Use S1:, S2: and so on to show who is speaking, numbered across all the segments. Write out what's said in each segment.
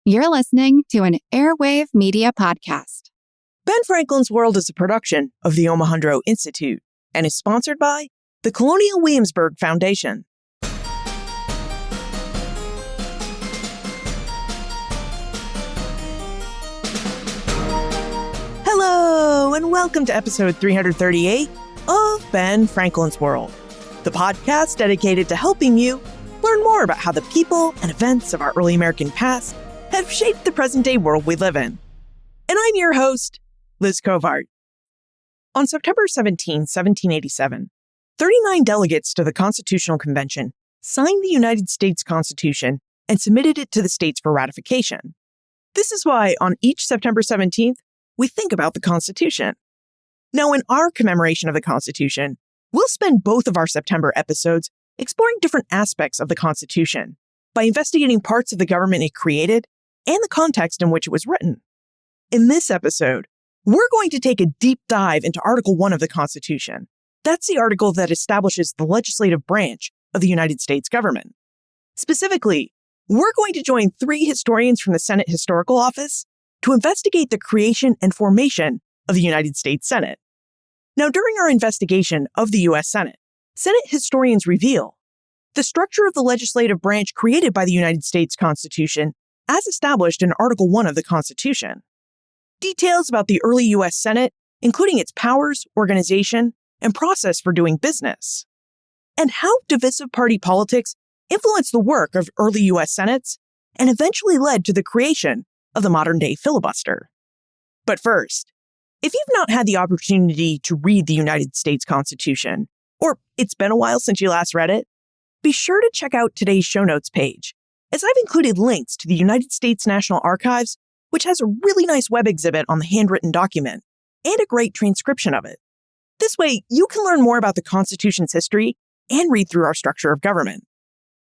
S1: You're listening to an Airwave Media Podcast.
S2: Ben Franklin's World is a production of the Omohundro Institute and is sponsored by the Colonial Williamsburg Foundation. Hello, and welcome to episode 338 of Ben Franklin's World, the podcast dedicated to helping you learn more about how the people and events of our early American past have shaped the present-day world we live in. And I'm your host, Liz Covart. On September 17, 1787, 39 delegates to the Constitutional Convention signed the United States Constitution and submitted it to the states for ratification. This is why on each September 17th, we think about the Constitution. Now, in our commemoration of the Constitution, we'll spend both of our September episodes exploring different aspects of the Constitution by investigating parts of the government it created and the context in which it was written. In this episode, we're going to take a deep dive into Article 1 of the Constitution. That's the article that establishes the legislative branch of the United States government. Specifically, we're going to join 3 historians from the Senate Historical Office to investigate the creation and formation of the United States Senate. Now, during our investigation of the U.S. Senate historians reveal the structure of the legislative branch created by the United States Constitution as established in Article 1 of the Constitution. Details about the early U.S. Senate, including its powers, organization, and process for doing business. And how divisive party politics influenced the work of early U.S. Senates and eventually led to the creation of the modern-day filibuster. But first, if you've not had the opportunity to read the United States Constitution, or it's been a while since you last read it, be sure to check out today's show notes page, as I've included links to the United States National Archives, which has a really nice web exhibit on the handwritten document, and a great transcription of it. This way, you can learn more about the Constitution's history and read through our structure of government.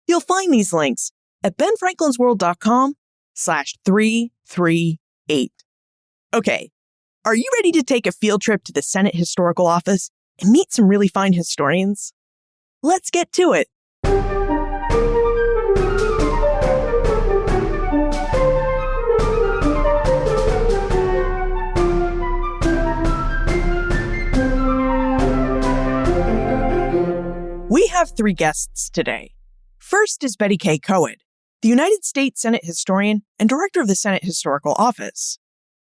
S2: You'll find these links at benfranklinsworld.com/338. Okay, are you ready to take a field trip to the Senate Historical Office and meet some really fine historians? Let's get to it. We have 3 guests today. First is Betty K. Coed, the United States Senate historian and director of the Senate Historical Office.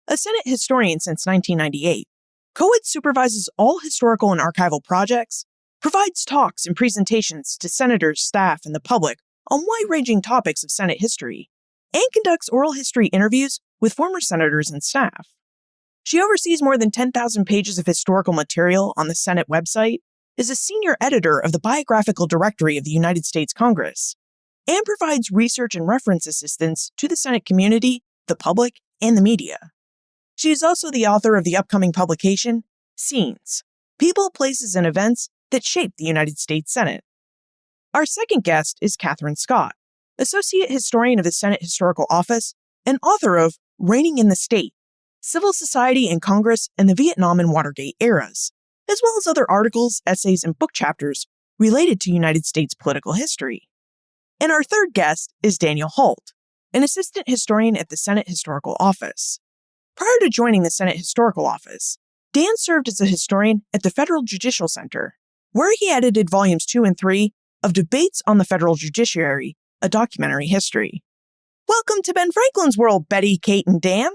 S2: A Senate historian since 1998, Coed supervises all historical and archival projects, provides talks and presentations to senators, staff, and the public on wide-ranging topics of Senate history, and conducts oral history interviews with former senators and staff. She oversees more than 10,000 pages of historical material on the Senate website, is a senior editor of the Biographical Directory of the United States Congress, and provides research and reference assistance to the Senate community, the public, and the media. She is also the author of the upcoming publication, Scenes: People, Places, and Events That Shaped the United States Senate. Our second guest is Catherine Scott, Associate Historian of the Senate Historical Office and author of Reigning in the State: Civil Society and Congress in the Vietnam and Watergate Eras, as well as other articles, essays, and book chapters related to United States political history. And our third guest is Daniel Holt, an assistant historian at the Senate Historical Office. Prior to joining the Senate Historical Office, Dan served as a historian at the Federal Judicial Center, where he edited volumes 2 and 3 of Debates on the Federal Judiciary, a Documentary History. Welcome to Ben Franklin's World, Betty, Kate, and Dan.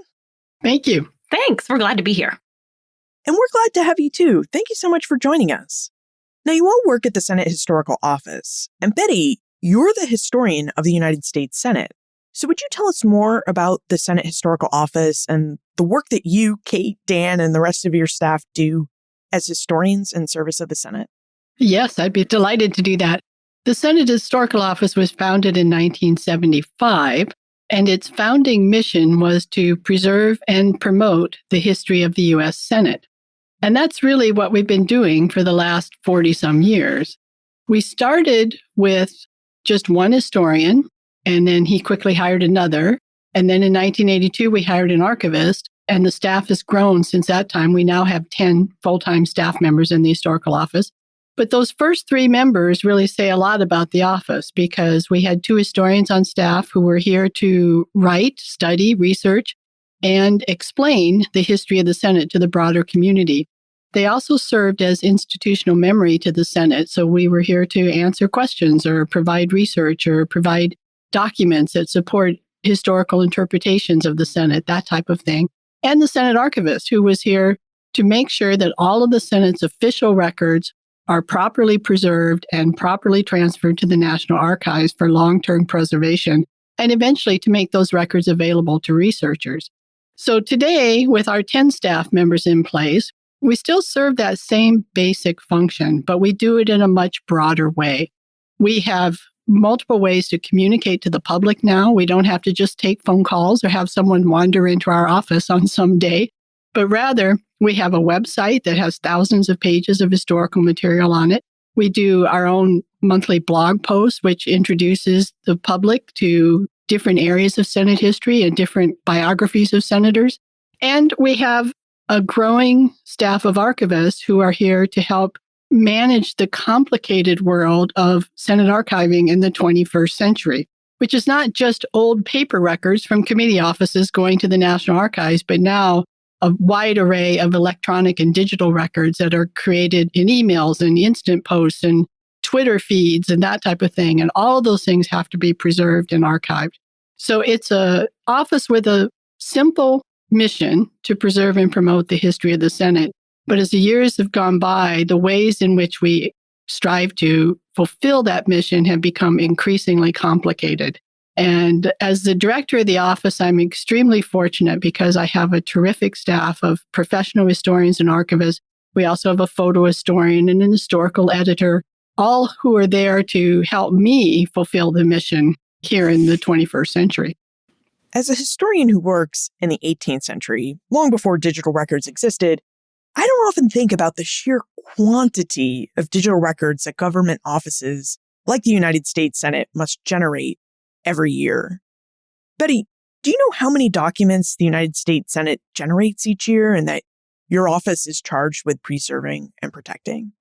S3: Thank you.
S4: Thanks. We're glad to be here.
S2: And we're glad to have you too. Thank you so much for joining us. Now, you all work at the Senate Historical Office. And Betty, you're the historian of the United States Senate. So would you tell us more about the Senate Historical Office and the work that you, Kate, Dan, and the rest of your staff do as historians in service of the Senate?
S3: Yes, I'd be delighted to do that. The Senate Historical Office was founded in 1975, and its founding mission was to preserve and promote the history of the U.S. Senate. And that's really what we've been doing for the last 40-some years. We started with just one historian, and then he quickly hired another. And then in 1982, we hired an archivist, and the staff has grown since that time. We now have 10 full-time staff members in the Historical Office. But those first three members really say a lot about the office because we had two historians on staff who were here to write, study, research, and explain the history of the Senate to the broader community. They also served as institutional memory to the Senate. So we were here to answer questions or provide research or provide documents that support historical interpretations of the Senate, that type of thing. And the Senate archivist, who was here to make sure that all of the Senate's official records are properly preserved and properly transferred to the National Archives for long-term preservation, and eventually to make those records available to researchers. So today, with our 10 staff members in place, we still serve that same basic function, but we do it in a much broader way. We have multiple ways to communicate to the public now. We don't have to just take phone calls or have someone wander into our office on some day, but rather we have a website that has thousands of pages of historical material on it. We do our own monthly blog post, which introduces the public to different areas of Senate history and different biographies of senators. And we have a growing staff of archivists who are here to help manage the complicated world of Senate archiving in the 21st century, which is not just old paper records from committee offices going to the National Archives, but now a wide array of electronic and digital records that are created in emails and instant posts and Twitter feeds and that type of thing. And all of those things have to be preserved and archived. So it's an office with a simple mission to preserve and promote the history of the Senate. But as the years have gone by, the ways in which we strive to fulfill that mission have become increasingly complicated. And as the director of the office, I'm extremely fortunate because I have a terrific staff of professional historians and archivists. We also have a photo historian and an historical editor, all who are there to help me fulfill the mission here in the 21st century.
S2: As a historian who works in the 18th century, long before digital records existed, I don't often think about the sheer quantity of digital records that government offices like the United States Senate must generate every year. Betty, do you know how many documents the United States Senate generates each year and that your office is charged with preserving and protecting?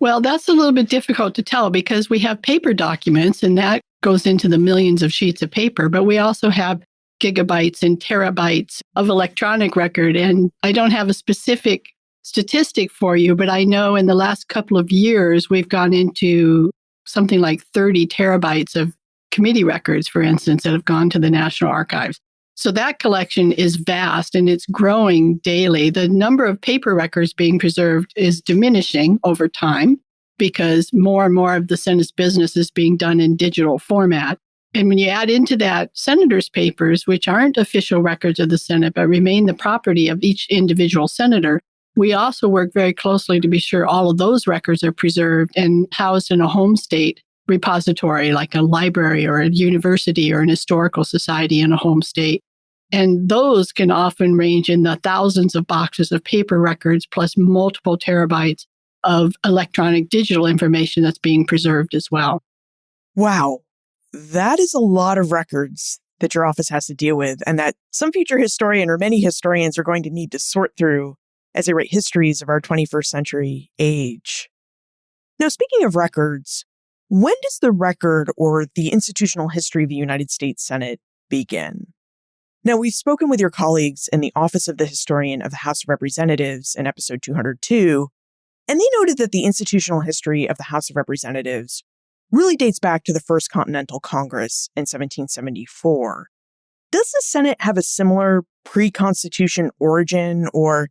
S3: Well, that's a little bit difficult to tell because we have paper documents and that goes into the millions of sheets of paper, but we also have gigabytes and terabytes of electronic record. And I don't have a specific statistic for you, but I know in the last couple of years, we've gone into something like 30 terabytes of committee records, for instance, that have gone to the National Archives. So that collection is vast and it's growing daily. The number of paper records being preserved is diminishing over time because more and more of the Senate's business is being done in digital format. And when you add into that senators' papers, which aren't official records of the Senate, but remain the property of each individual senator, we also work very closely to be sure all of those records are preserved and housed in a home state repository, like a library or a university or an historical society in a home state. And those can often range in the thousands of boxes of paper records plus multiple terabytes of electronic digital information that's being preserved as well.
S2: Wow. That is a lot of records that your office has to deal with and that some future historian or many historians are going to need to sort through as they write histories of our 21st century age. Now, speaking of records, when does the record or the institutional history of the United States Senate begin? Now, we've spoken with your colleagues in the Office of the Historian of the House of Representatives in episode 202, and they noted that the institutional history of the House of Representatives really dates back to the First Continental Congress in 1774. Does the Senate have a similar pre-Constitution origin, or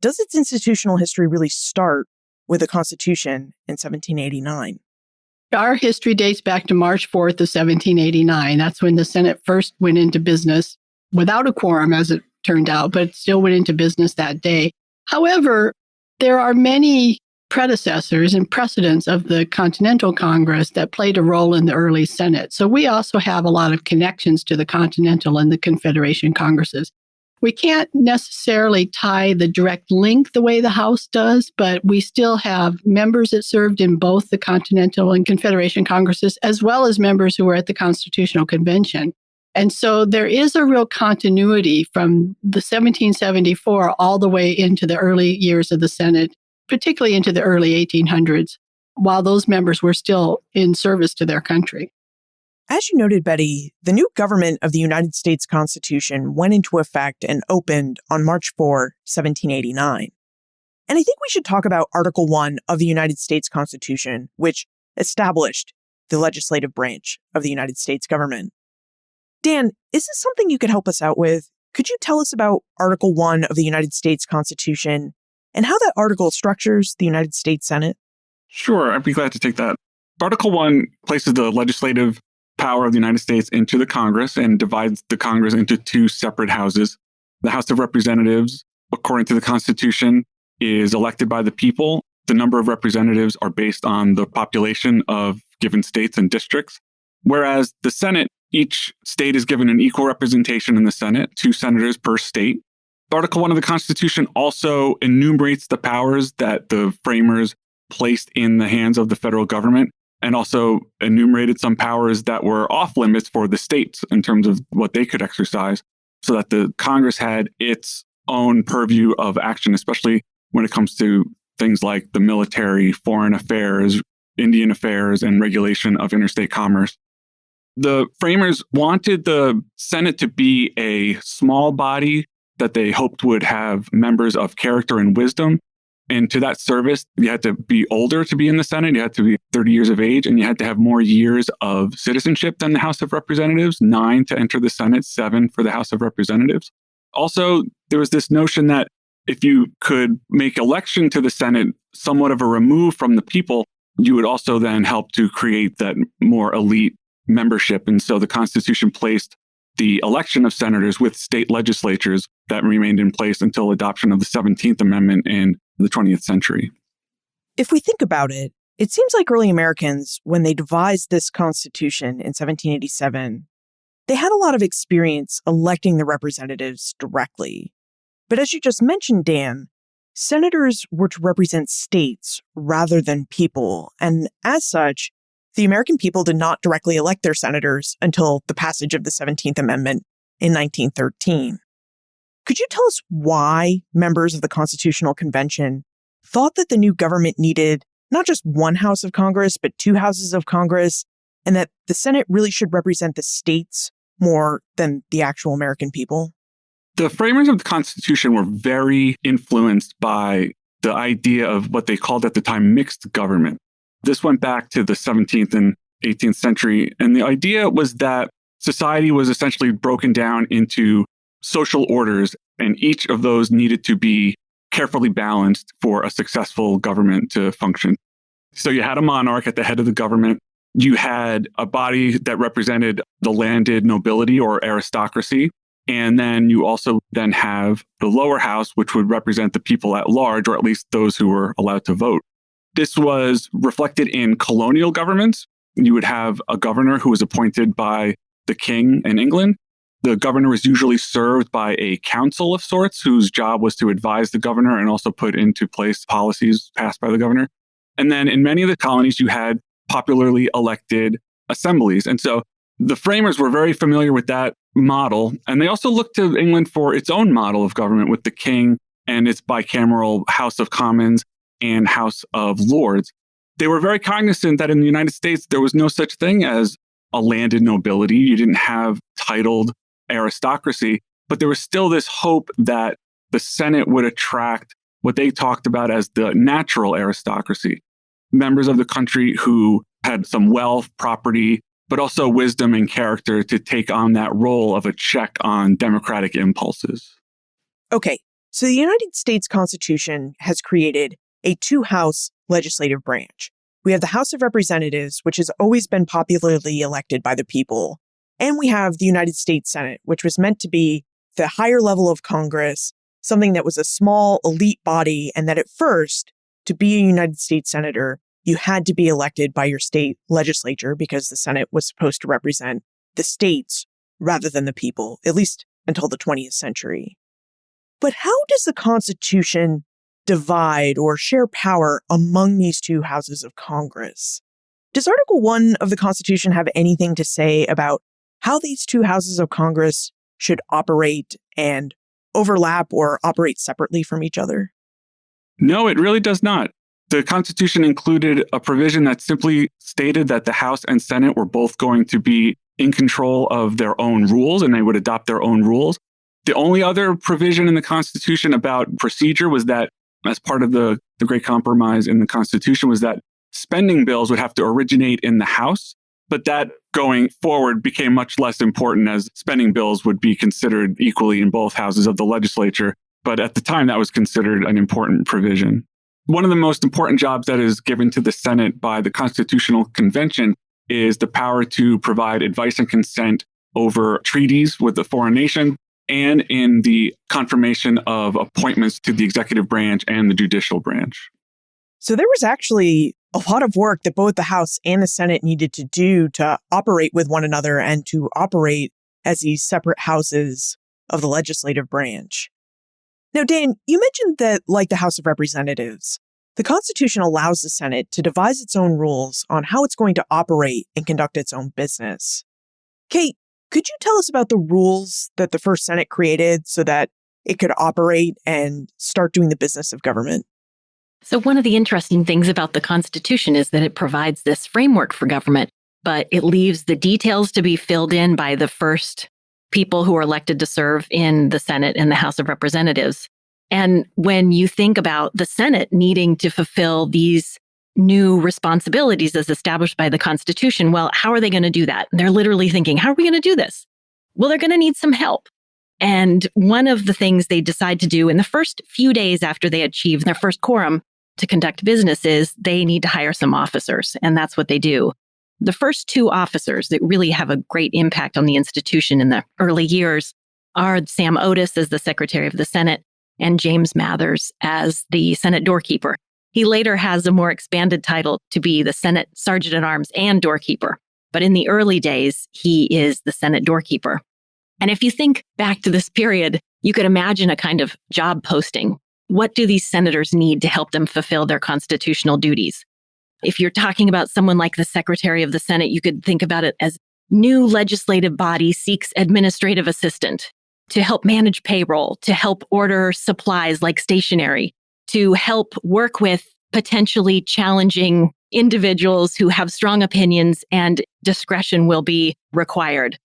S2: does its institutional history really start with the Constitution in 1789?
S3: Our history dates back to March 4th of 1789. That's when the Senate first went into business without a quorum, as it turned out, but it still went into business that day. However, there are many predecessors and precedents of the Continental Congress that played a role in the early Senate. So we also have a lot of connections to the Continental and the Confederation Congresses. We can't necessarily tie the direct link the way the House does, but we still have members that served in both the Continental and Confederation Congresses, as well as members who were at the Constitutional Convention. And so there is a real continuity from the 1774 all the way into the early years of the Senate, particularly into the early 1800s. while those members were still in service to their country.
S2: As you noted, Betty, the new government of the United States Constitution went into effect and opened on March 4, 1789. And I think we should talk about Article 1 of the United States Constitution, which established the legislative branch of the United States government. Dan, is this something you could help us out with? Could you tell us about Article 1 of the United States Constitution and how that article structures the United States Senate?
S4: Sure, I'd be glad to take that. Article 1 places the legislative power of the United States into the Congress and divides the Congress into two separate houses. The House of Representatives, according to the Constitution, is elected by the people. The number of representatives are based on the population of given states and districts. Whereas the Senate, each state is given an equal representation in the Senate, 2 senators per state. Article 1 of the Constitution also enumerates the powers that the framers placed in the hands of the federal government, and also enumerated some powers that were off limits for the states in terms of what they could exercise, so that the Congress had its own purview of action, especially when it comes to things like the military, foreign affairs, Indian affairs, and regulation of interstate commerce. The framers wanted the Senate to be a small body that they hoped would have members of character and wisdom. And to that service, you had to be older to be in the Senate. You had to be 30 years of age, and you had to have more years of citizenship than the House of Representatives, 9 to enter the Senate, 7 for the House of Representatives. Also, there was this notion that if you could make election to the Senate somewhat of a remove from the people, you would also then help to create that more elite membership. And so the Constitution placed the election of senators with state legislatures that remained in place until adoption of the 17th Amendment in the 20th century.
S2: If we think about it, it seems like early Americans, when they devised this Constitution in 1787, they had a lot of experience electing the representatives directly. But as you just mentioned, Dan, senators were to represent states rather than people. And as such, the American people did not directly elect their senators until the passage of the 17th Amendment in 1913. Could you tell us why members of the Constitutional Convention thought that the new government needed not just one house of Congress, but 2 houses of Congress, and that the Senate really should represent the states more than the actual American people?
S4: The framers of the Constitution were very influenced by the idea of what they called at the time mixed government. This went back to the 17th and 18th century. And the idea was that society was essentially broken down into social orders, and each of those needed to be carefully balanced for a successful government to function. So you had a monarch at the head of the government. You had a body that represented the landed nobility or aristocracy. And then you also then have the lower house, which would represent the people at large, or at least those who were allowed to vote. This was reflected in colonial governments. You would have a governor who was appointed by the king in England. The governor was usually served by a council of sorts, whose job was to advise the governor and also put into place policies passed by the governor. And then in many of the colonies, you had popularly elected assemblies. And so the framers were very familiar with that model. And they also looked to England for its own model of government with the king and its bicameral House of Commons and House of Lords. They were very cognizant that in the United States, there was no such thing as a landed nobility. You didn't have titled aristocracy, but there was still this hope that the Senate would attract what they talked about as the natural aristocracy, members of the country who had some wealth, property, but also wisdom and character to take on that role of a check on democratic impulses.
S2: Okay, so the United States Constitution has created a 2-house legislative branch. We have the House of Representatives, which has always been popularly elected by the people. And we have the United States Senate, which was meant to be the higher level of Congress, something that was a small elite body, and that at first, to be a United States Senator, you had to be elected by your state legislature because the Senate was supposed to represent the states rather than the people, at least until the 20th century. But how does the Constitution divide or share power among these 2 houses of Congress? Does Article 1 of the Constitution have anything to say about how these 2 houses of Congress should operate and overlap or operate separately from each other?
S4: No, it really does not. The Constitution included a provision that simply stated that the House and Senate were both going to be in control of their own rules and they would adopt their own rules. The only other provision in the Constitution about procedure was that, as part of the Great Compromise in the Constitution, was that spending bills would have to originate in the House. But that going forward became much less important as spending bills would be considered equally in both houses of the legislature. But at the time, that was considered an important provision. One of the most important jobs that is given to the Senate by the Constitutional Convention is the power to provide advice and consent over treaties with the foreign nation and in the confirmation of appointments to the executive branch and the judicial branch.
S2: So there was actually a lot of work that both the House and the Senate needed to do to operate with one another and to operate as these separate houses of the legislative branch. Now, Dan, you mentioned that, like the House of Representatives, the Constitution allows the Senate to devise its own rules on how it's going to operate and conduct its own business. Kate, could you tell us about the rules that the first Senate created so that it could operate and start doing the business of government?
S5: So one of the interesting things about the Constitution is that it provides this framework for government, but it leaves the details to be filled in by the first people who are elected to serve in the Senate and the House of Representatives. And when you think about the Senate needing to fulfill these new responsibilities as established by the Constitution, well, how are they going to do that? They're literally thinking, how are we going to do this? Well, they're going to need some help. And one of the things they decide to do in the first few days after they achieve their first quorum to conduct business is they need to hire some officers. And that's what they do. The first two officers that really have a great impact on the institution in the early years are Sam Otis as the Secretary of the Senate and James Mathers as the Senate doorkeeper. He later has a more expanded title to be the Senate Sergeant-at-Arms and doorkeeper. But in the early days, he is the Senate doorkeeper. And if you think back to this period, you could imagine a kind of job posting. What do these senators need to help them fulfill their constitutional duties? If you're talking about someone like the Secretary of the Senate, you could think about it as new legislative body seeks administrative assistant to help manage payroll, to help order supplies like stationery, to help work with potentially challenging individuals who have strong opinions and discretion will be required.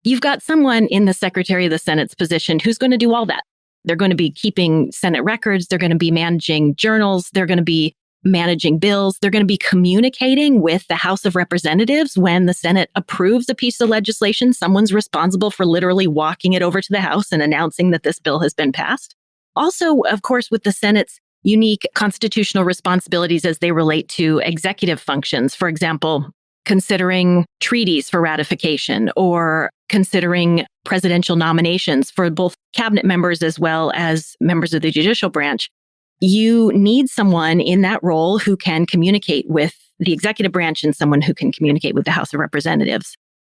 S5: You've got someone in the Secretary of the Senate's position who's going to do all that. They're going to be keeping Senate records. They're going to be managing journals. They're going to be managing bills. They're going to be communicating with the House of Representatives when the Senate approves a piece of legislation. Someone's responsible for literally walking it over to the House and announcing that this bill has been passed. Also, of course, with the Senate's unique constitutional responsibilities as they relate to executive functions. For example, considering treaties for ratification or considering presidential nominations for both cabinet members as well as members of the judicial branch. You need someone in that role who can communicate with the executive branch and someone who can communicate with the House of Representatives.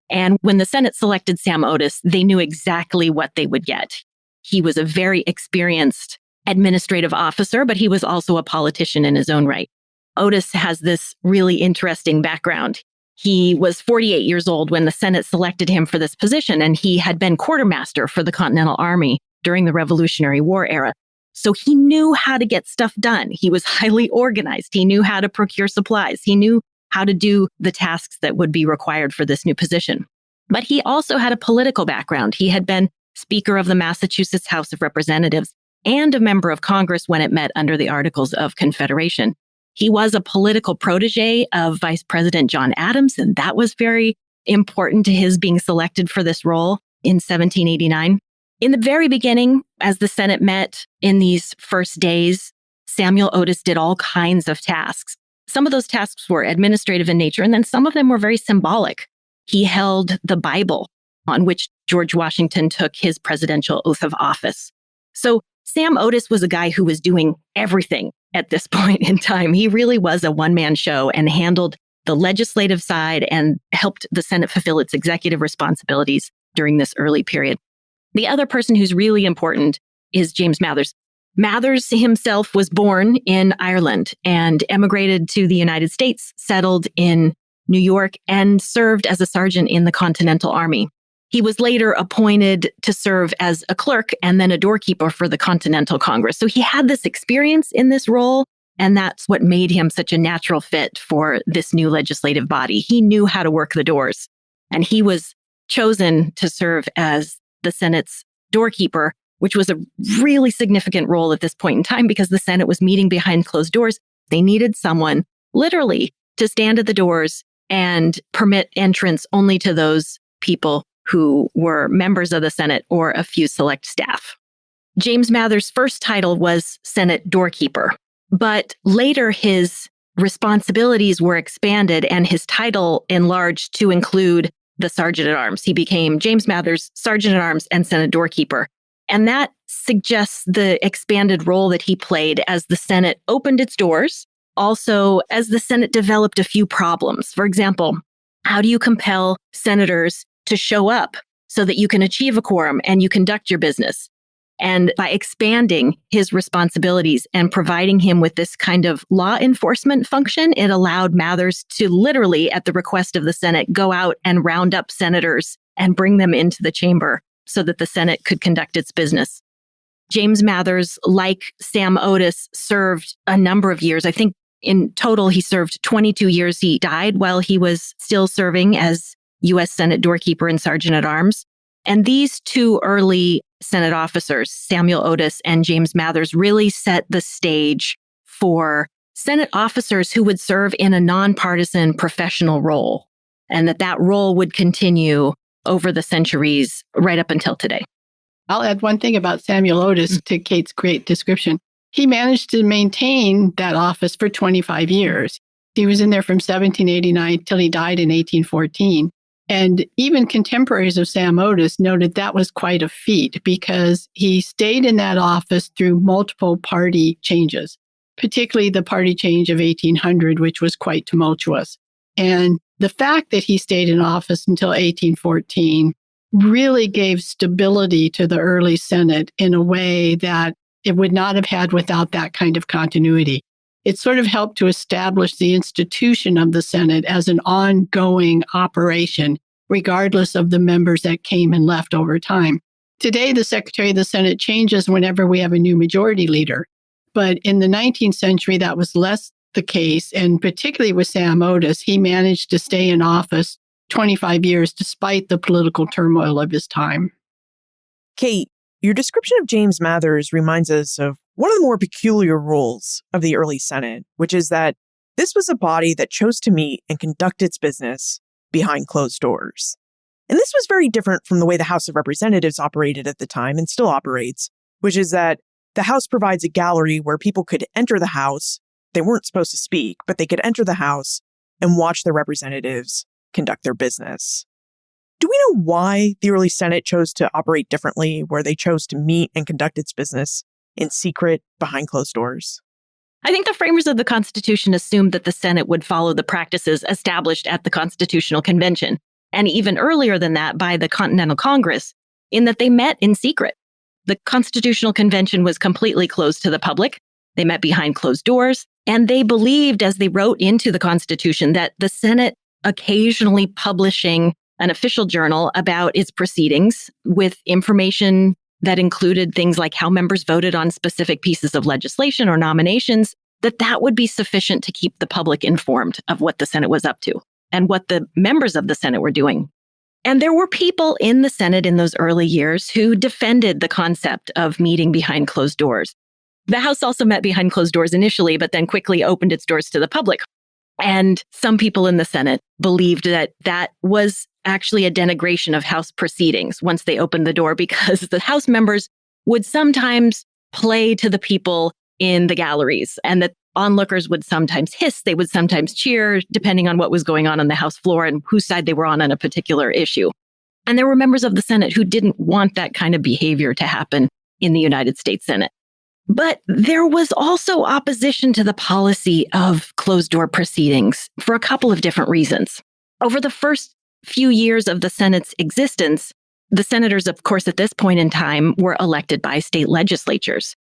S5: And when the Senate selected Sam Otis, they knew exactly what they would get. He was a very experienced administrative officer, but he was also a politician in his own right. Otis has this really interesting background. He was 48 years old when the Senate selected him for this position, and he had been quartermaster for the Continental Army during the Revolutionary War era. So he knew how to get stuff done. He was highly organized. He knew how to procure supplies. He knew how to do the tasks that would be required for this new position. But he also had a political background. He had been Speaker of the Massachusetts House of Representatives and a member of Congress when it met under the Articles of Confederation. He was a political protege of Vice President John Adams, and that was very important to his being selected for this role in 1789. In the very beginning, as the Senate met in these first days, Samuel Otis did all kinds of tasks. Some of those tasks were administrative in nature, and then some of them were very symbolic. He held the Bible, on which George Washington took his presidential oath of office. So Sam Otis was a guy who was doing everything at this point in time. He really was a one-man show and handled the legislative side and helped the Senate fulfill its executive responsibilities during this early period. The other person who's really important is James Mathers. Mathers himself was born in Ireland and emigrated to the United States, settled in New York, and served as a sergeant in the Continental Army. He was later appointed to serve as a clerk and then a doorkeeper for the Continental Congress. So he had this experience in this role, And that's what made him such a natural fit for this new legislative body. He knew how to work the doors, and he was chosen to serve as the Senate's doorkeeper, which was a really significant role at this point in time because the Senate was meeting behind closed doors. They needed someone literally to stand at the doors and permit entrance only to those people who were members of the Senate or a few select staff. James Mather's first title was Senate doorkeeper, but later his responsibilities were expanded and his title enlarged to include the Sergeant at Arms. He became James Mather's Sergeant at Arms and Senate doorkeeper. And that suggests the expanded role that he played as the Senate opened its doors, also as the Senate developed a few problems. For example, how do you compel senators to show up so that you can achieve a quorum and you conduct your business? And by expanding his responsibilities and providing him with this kind of law enforcement function, it allowed Mathers to literally, at the request of the Senate, go out and round up senators and bring them into the chamber so that the Senate could conduct its business. James Mathers, like Sam Otis, served a number of years. I think in total, he served 22 years. He died while he was still serving as U.S. Senate doorkeeper and Sergeant at Arms. And these two early Senate officers, Samuel Otis and James Mathers, really set the stage for Senate officers who would serve in a nonpartisan professional role, and that role would continue over the centuries right up until today.
S3: I'll add one thing about Samuel Otis to Kate's great description. He managed to maintain that office for 25 years. He was in there from 1789 till he died in 1814. And even contemporaries of Sam Otis noted that was quite a feat because he stayed in that office through multiple party changes, particularly the party change of 1800, which was quite tumultuous. And the fact that he stayed in office until 1814 really gave stability to the early Senate in a way that it would not have had without that kind of continuity. It sort of helped to establish the institution of the Senate as an ongoing operation, regardless of the members that came and left over time. Today, the Secretary of the Senate changes whenever we have a new majority leader. But in the 19th century, that was less the case. And particularly with Sam Otis, he managed to stay in office 25 years despite the political turmoil of his time.
S2: Kate, your description of James Mathers reminds us of one of the more peculiar roles of the early Senate, which is that this was a body that chose to meet and conduct its business behind closed doors. And this was very different from the way the House of Representatives operated at the time and still operates, which is that the House provides a gallery where people could enter the House. They weren't supposed to speak, but they could enter the House and watch the representatives conduct their business. Do we know why the early Senate chose to operate differently, where they chose to meet and conduct its business in secret behind closed doors?
S5: I think the framers of the Constitution assumed that the Senate would follow the practices established at the Constitutional Convention, and even earlier than that by the Continental Congress, in that they met in secret. The Constitutional Convention was completely closed to the public. They met behind closed doors, and they believed, as they wrote into the Constitution, that the Senate occasionally publishing an official journal about its proceedings with information that included things like how members voted on specific pieces of legislation or nominations, that would be sufficient to keep the public informed of what the Senate was up to and what the members of the Senate were doing. And there were people in the Senate in those early years who defended the concept of meeting behind closed doors. The House also met behind closed doors initially, but then quickly opened its doors to the public. And some people in the Senate believed that was actually a denigration of House proceedings once they opened the door, because the House members would sometimes play to the people in the galleries, and that onlookers would sometimes hiss, they would sometimes cheer, depending on what was going on the House floor and whose side they were on a particular issue. And there were members of the Senate who didn't want that kind of behavior to happen in the United States Senate. But there was also opposition to the policy of closed-door proceedings for a couple of different reasons. Over the first few years of the Senate's existence, the senators, of course, at this point in time, were elected by state legislatures.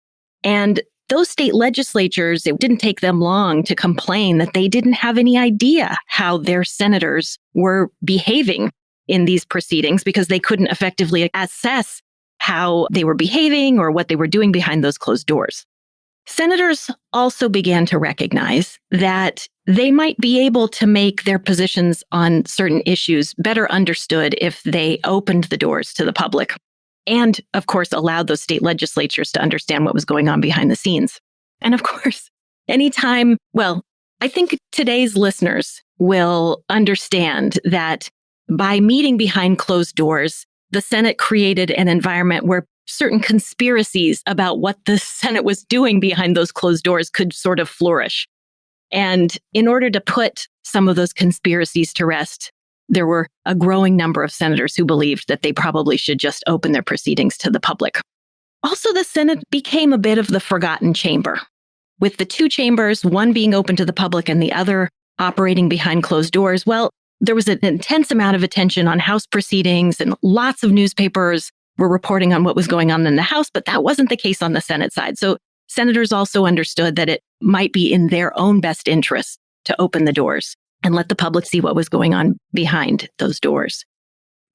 S5: And those state legislatures, it didn't take them long to complain that they didn't have any idea how their senators were behaving in these proceedings because they couldn't effectively assess how they were behaving or what they were doing behind those closed doors. Senators also began to recognize that they might be able to make their positions on certain issues better understood if they opened the doors to the public and, of course, allowed those state legislatures to understand what was going on behind the scenes. And of course, anytime, I think today's listeners will understand that by meeting behind closed doors, the Senate created an environment where certain conspiracies about what the Senate was doing behind those closed doors could sort of flourish. And in order to put some of those conspiracies to rest, there were a growing number of senators who believed that they probably should just open their proceedings to the public. Also, the Senate became a bit of the forgotten chamber, with the two chambers, one being open to the public and the other operating behind closed doors. Well, there was an intense amount of attention on House proceedings, and lots of newspapers were reporting on what was going on in the House, but that wasn't the case on the Senate side. So senators also understood that it might be in their own best interest to open the doors and let the public see what was going on behind those doors.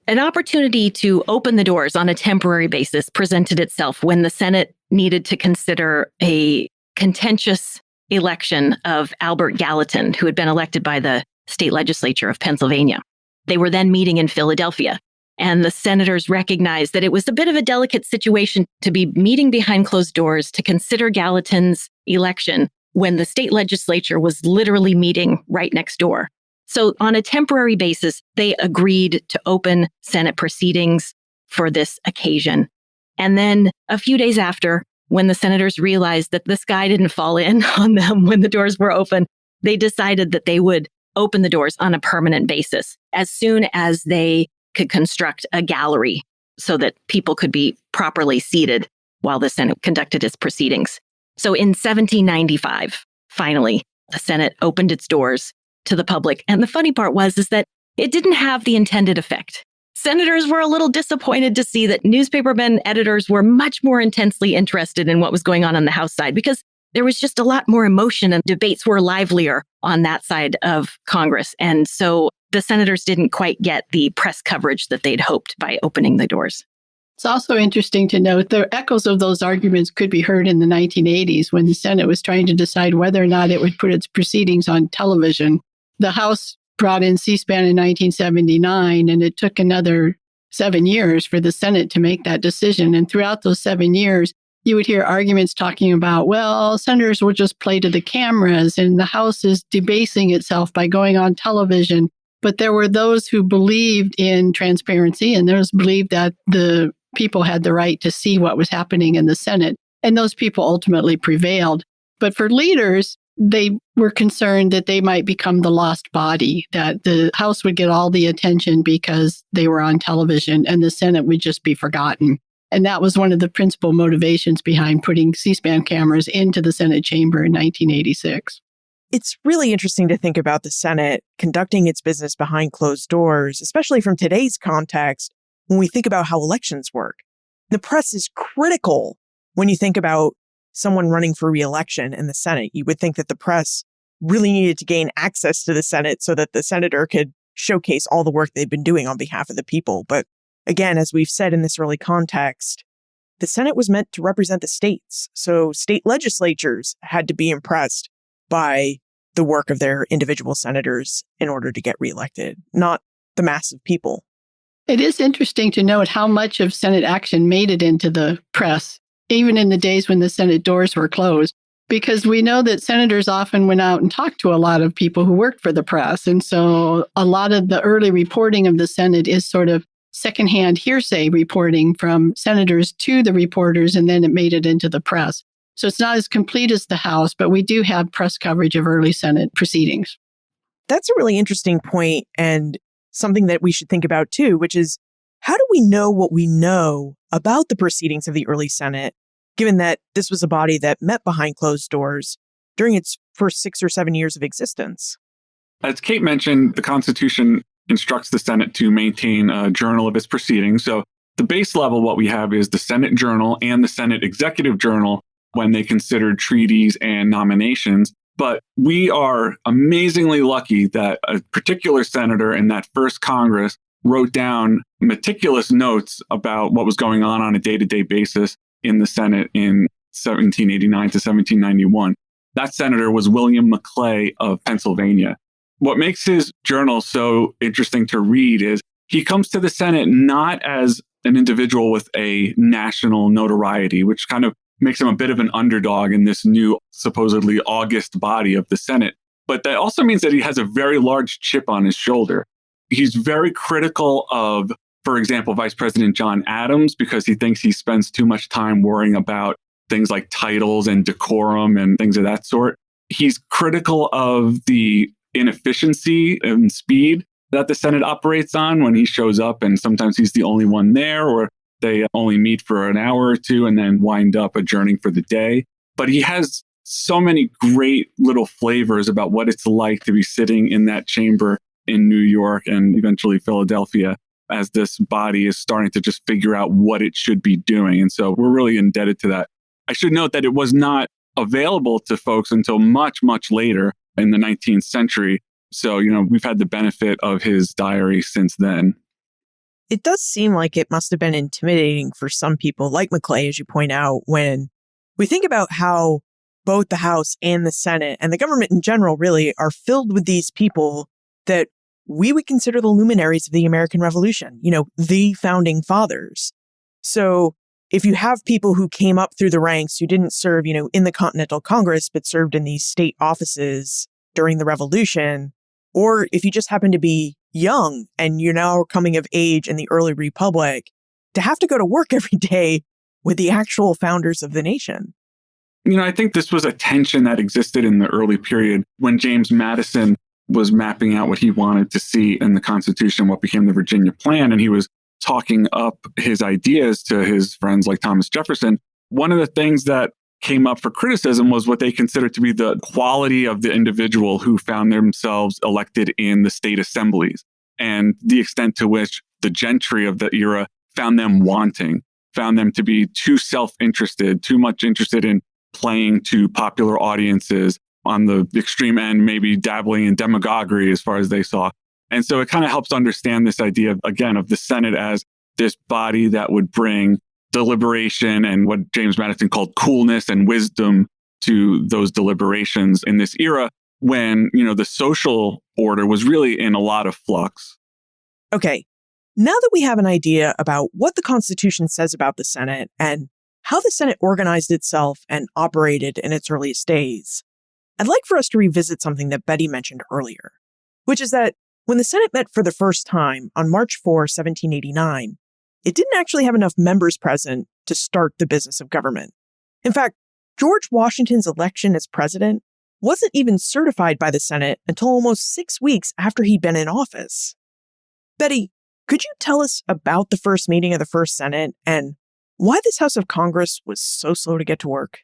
S5: An opportunity to open the doors on a temporary basis presented itself when the Senate needed to consider a contentious election of Albert Gallatin, who had been elected by the state legislature of Pennsylvania. They were then meeting in Philadelphia, and the senators recognized that it was a bit of a delicate situation to be meeting behind closed doors to consider Gallatin's election when the state legislature was literally meeting right next door. So on a temporary basis, they agreed to open Senate proceedings for this occasion. And then a few days after, when the senators realized that the sky didn't fall in on them when the doors were open, they decided that they would open the doors on a permanent basis as soon as they could construct a gallery so that people could be properly seated while the Senate conducted its proceedings. So in 1795, finally, the Senate opened its doors to the public. And the funny part is that it didn't have the intended effect. Senators were a little disappointed to see that newspapermen editors were much more intensely interested in what was going on the House side because there was just a lot more emotion and debates were livelier on that side of Congress. And so the senators didn't quite get the press coverage that they'd hoped by opening the doors.
S3: It's also interesting to note the echoes of those arguments could be heard in the 1980s when the Senate was trying to decide whether or not it would put its proceedings on television. The House brought in C-SPAN in 1979, and it took another 7 years for the Senate to make that decision. And throughout those 7 years, you would hear arguments talking about, well, senators will just play to the cameras and the House is debasing itself by going on television. But there were those who believed in transparency and those believed that the people had the right to see what was happening in the Senate. And those people ultimately prevailed. But for leaders, they were concerned that they might become the lost body, that the House would get all the attention because they were on television and the Senate would just be forgotten. And that was one of the principal motivations behind putting C-SPAN cameras into the Senate chamber in 1986.
S2: It's really interesting to think about the Senate conducting its business behind closed doors, especially from today's context, when we think about how elections work. The press is critical when you think about someone running for re-election in the Senate. You would think that the press really needed to gain access to the Senate so that the senator could showcase all the work they've been doing on behalf of the people. But again, as we've said in this early context, the Senate was meant to represent the states. So state legislatures had to be impressed by the work of their individual senators in order to get reelected, not the mass of people.
S3: It is interesting to note how much of Senate action made it into the press, even in the days when the Senate doors were closed, because we know that senators often went out and talked to a lot of people who worked for the press. And so a lot of the early reporting of the Senate is sort of secondhand hearsay reporting from senators to the reporters, and then it made it into the press. So it's not as complete as the House, but we do have press coverage of early Senate proceedings.
S2: That's a really interesting point and something that we should think about too, which is how do we know what we know about the proceedings of the early Senate, given that this was a body that met behind closed doors during its first 6 or 7 years of existence?
S4: As Kate mentioned, the Constitution instructs the Senate to maintain a journal of its proceedings. So the base level, what we have is the Senate Journal and the Senate Executive Journal when they considered treaties and nominations. But we are amazingly lucky that a particular senator in that first Congress wrote down meticulous notes about what was going on a day-to-day basis in the Senate in 1789 to 1791. That senator was William Maclay of Pennsylvania. What makes his journal so interesting to read is he comes to the Senate not as an individual with a national notoriety, which kind of makes him a bit of an underdog in this new, supposedly august body of the Senate. But that also means that he has a very large chip on his shoulder. He's very critical of, for example, Vice President John Adams, because he thinks he spends too much time worrying about things like titles and decorum and things of that sort. He's critical of the inefficiency and speed that the Senate operates on when he shows up, and sometimes he's the only one there, or they only meet for an hour or two and then wind up adjourning for the day. But he has so many great little flavors about what it's like to be sitting in that chamber in New York and eventually Philadelphia as this body is starting to just figure out what it should be doing. And so we're really indebted to that. I should note that it was not available to folks until much, much later in the 19th century. So, we've had the benefit of his diary since then.
S2: It does seem like it must have been intimidating for some people, like Maclay, as you point out, when we think about how both the House and the Senate and the government in general really are filled with these people that we would consider the luminaries of the American Revolution, the founding fathers. So if you have people who came up through the ranks who didn't serve, in the Continental Congress, but served in these state offices during the Revolution, or if you just happen to be young and you're now coming of age in the early Republic, to have to go to work every day with the actual founders of the nation.
S4: I think this was a tension that existed in the early period when James Madison was mapping out what he wanted to see in the Constitution, what became the Virginia Plan, and he was talking up his ideas to his friends like Thomas Jefferson. One of the things that came up for criticism was what they considered to be the quality of the individual who found themselves elected in the state assemblies, and the extent to which the gentry of the era found them wanting, found them to be too self-interested, too much interested in playing to popular audiences, on the extreme end, maybe dabbling in demagoguery as far as they saw. And so it kind of helps understand this idea, again, of the Senate as this body that would bring deliberation and what James Madison called coolness and wisdom to those deliberations in this era when, the social order was really in a lot of flux.
S2: Okay, now that we have an idea about what the Constitution says about the Senate and how the Senate organized itself and operated in its earliest days, I'd like for us to revisit something that Betty mentioned earlier, which is that when the Senate met for the first time on March 4, 1789, it didn't actually have enough members present to start the business of government. In fact, George Washington's election as president wasn't even certified by the Senate until almost 6 weeks after he'd been in office. Betty, could you tell us about the first meeting of the first Senate and why this House of Congress was so slow to get to work?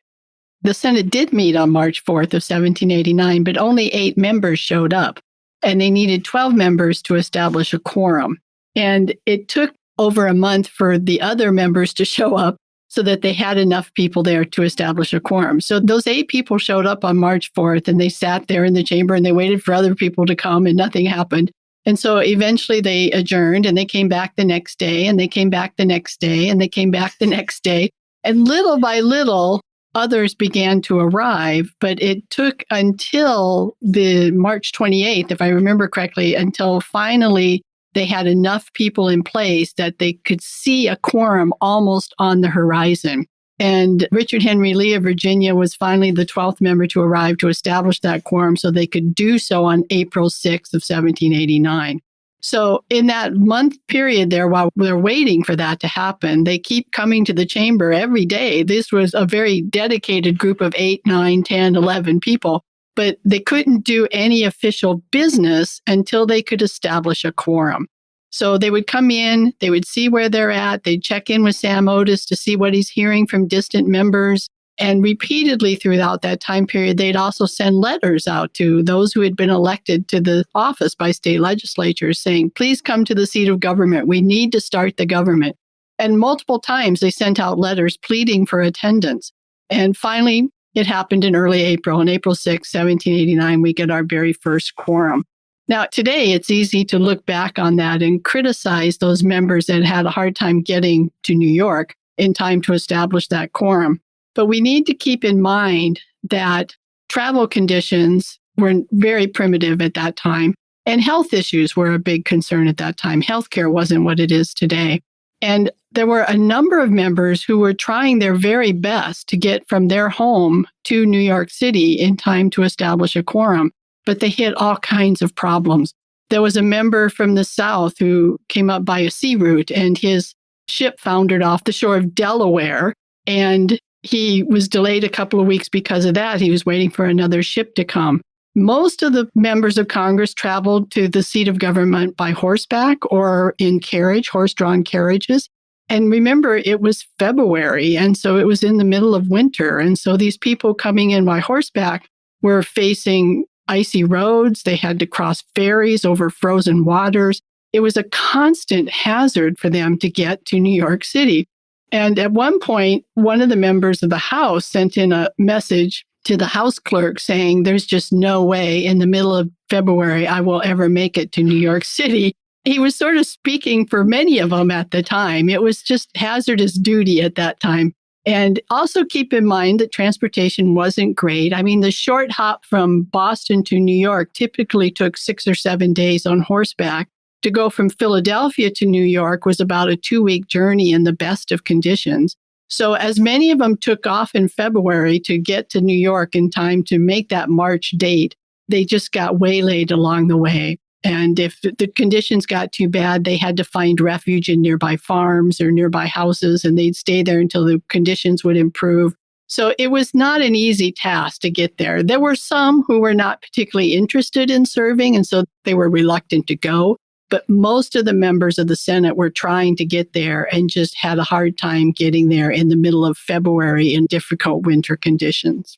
S3: The Senate did meet on March 4th of 1789, but only 8 members showed up, and they needed 12 members to establish a quorum. And it took over a month for the other members to show up so that they had enough people there to establish a quorum. So those 8 people showed up on March 4th, and they sat there in the chamber and they waited for other people to come, and nothing happened. And so eventually they adjourned, and they came back the next day, and they came back the next day, and they came back the next day. And little by little, others began to arrive, but it took until the March 28th, if I remember correctly, until finally they had enough people in place that they could see a quorum almost on the horizon. And Richard Henry Lee of Virginia was finally the 12th member to arrive to establish that quorum so they could do so on April 6th of 1789. So in that month period there, while they're waiting for that to happen, they keep coming to the chamber every day. This was a very dedicated group of 8, 9, 10, 11 people, but they couldn't do any official business until they could establish a quorum. So they would come in, they would see where they're at, they'd check in with Sam Otis to see what he's hearing from distant members. And repeatedly throughout that time period, they'd also send letters out to those who had been elected to the office by state legislatures saying, please come to the seat of government. We need to start the government. And multiple times they sent out letters pleading for attendance. And finally, it happened in early April. On April 6, 1789, we get our very first quorum. Now, today, it's easy to look back on that and criticize those members that had a hard time getting to New York in time to establish that quorum. But we need to keep in mind that travel conditions were very primitive at that time, and health issues were a big concern at that time. Healthcare wasn't what it is today. And there were a number of members who were trying their very best to get from their home to New York City in time to establish a quorum, but they hit all kinds of problems. There was a member from the South who came up by a sea route, and his ship foundered off the shore of Delaware, and he was delayed a couple of weeks because of that. He was waiting for another ship to come. Most of the members of Congress traveled to the seat of government by horseback or in carriage, horse-drawn carriages. And remember, it was February, and so it was in the middle of winter. And so these people coming in by horseback were facing icy roads. They had to cross ferries over frozen waters. It was a constant hazard for them to get to New York City. And at one point, one of the members of the House sent in a message to the House clerk saying, there's just no way in the middle of February I will ever make it to New York City. He was sort of speaking for many of them at the time. It was just hazardous duty at that time. And also keep in mind that transportation wasn't great. I mean, the short hop from Boston to New York typically took 6 or 7 days on horseback. To go from Philadelphia to New York was about a 2-week journey in the best of conditions. So as many of them took off in February to get to New York in time to make that March date, they just got waylaid along the way. And if the conditions got too bad, they had to find refuge in nearby farms or nearby houses, and they'd stay there until the conditions would improve. So it was not an easy task to get there. There were some who were not particularly interested in serving, and so they were reluctant to go. But most of the members of the Senate were trying to get there and just had a hard time getting there in the middle of February in difficult winter conditions.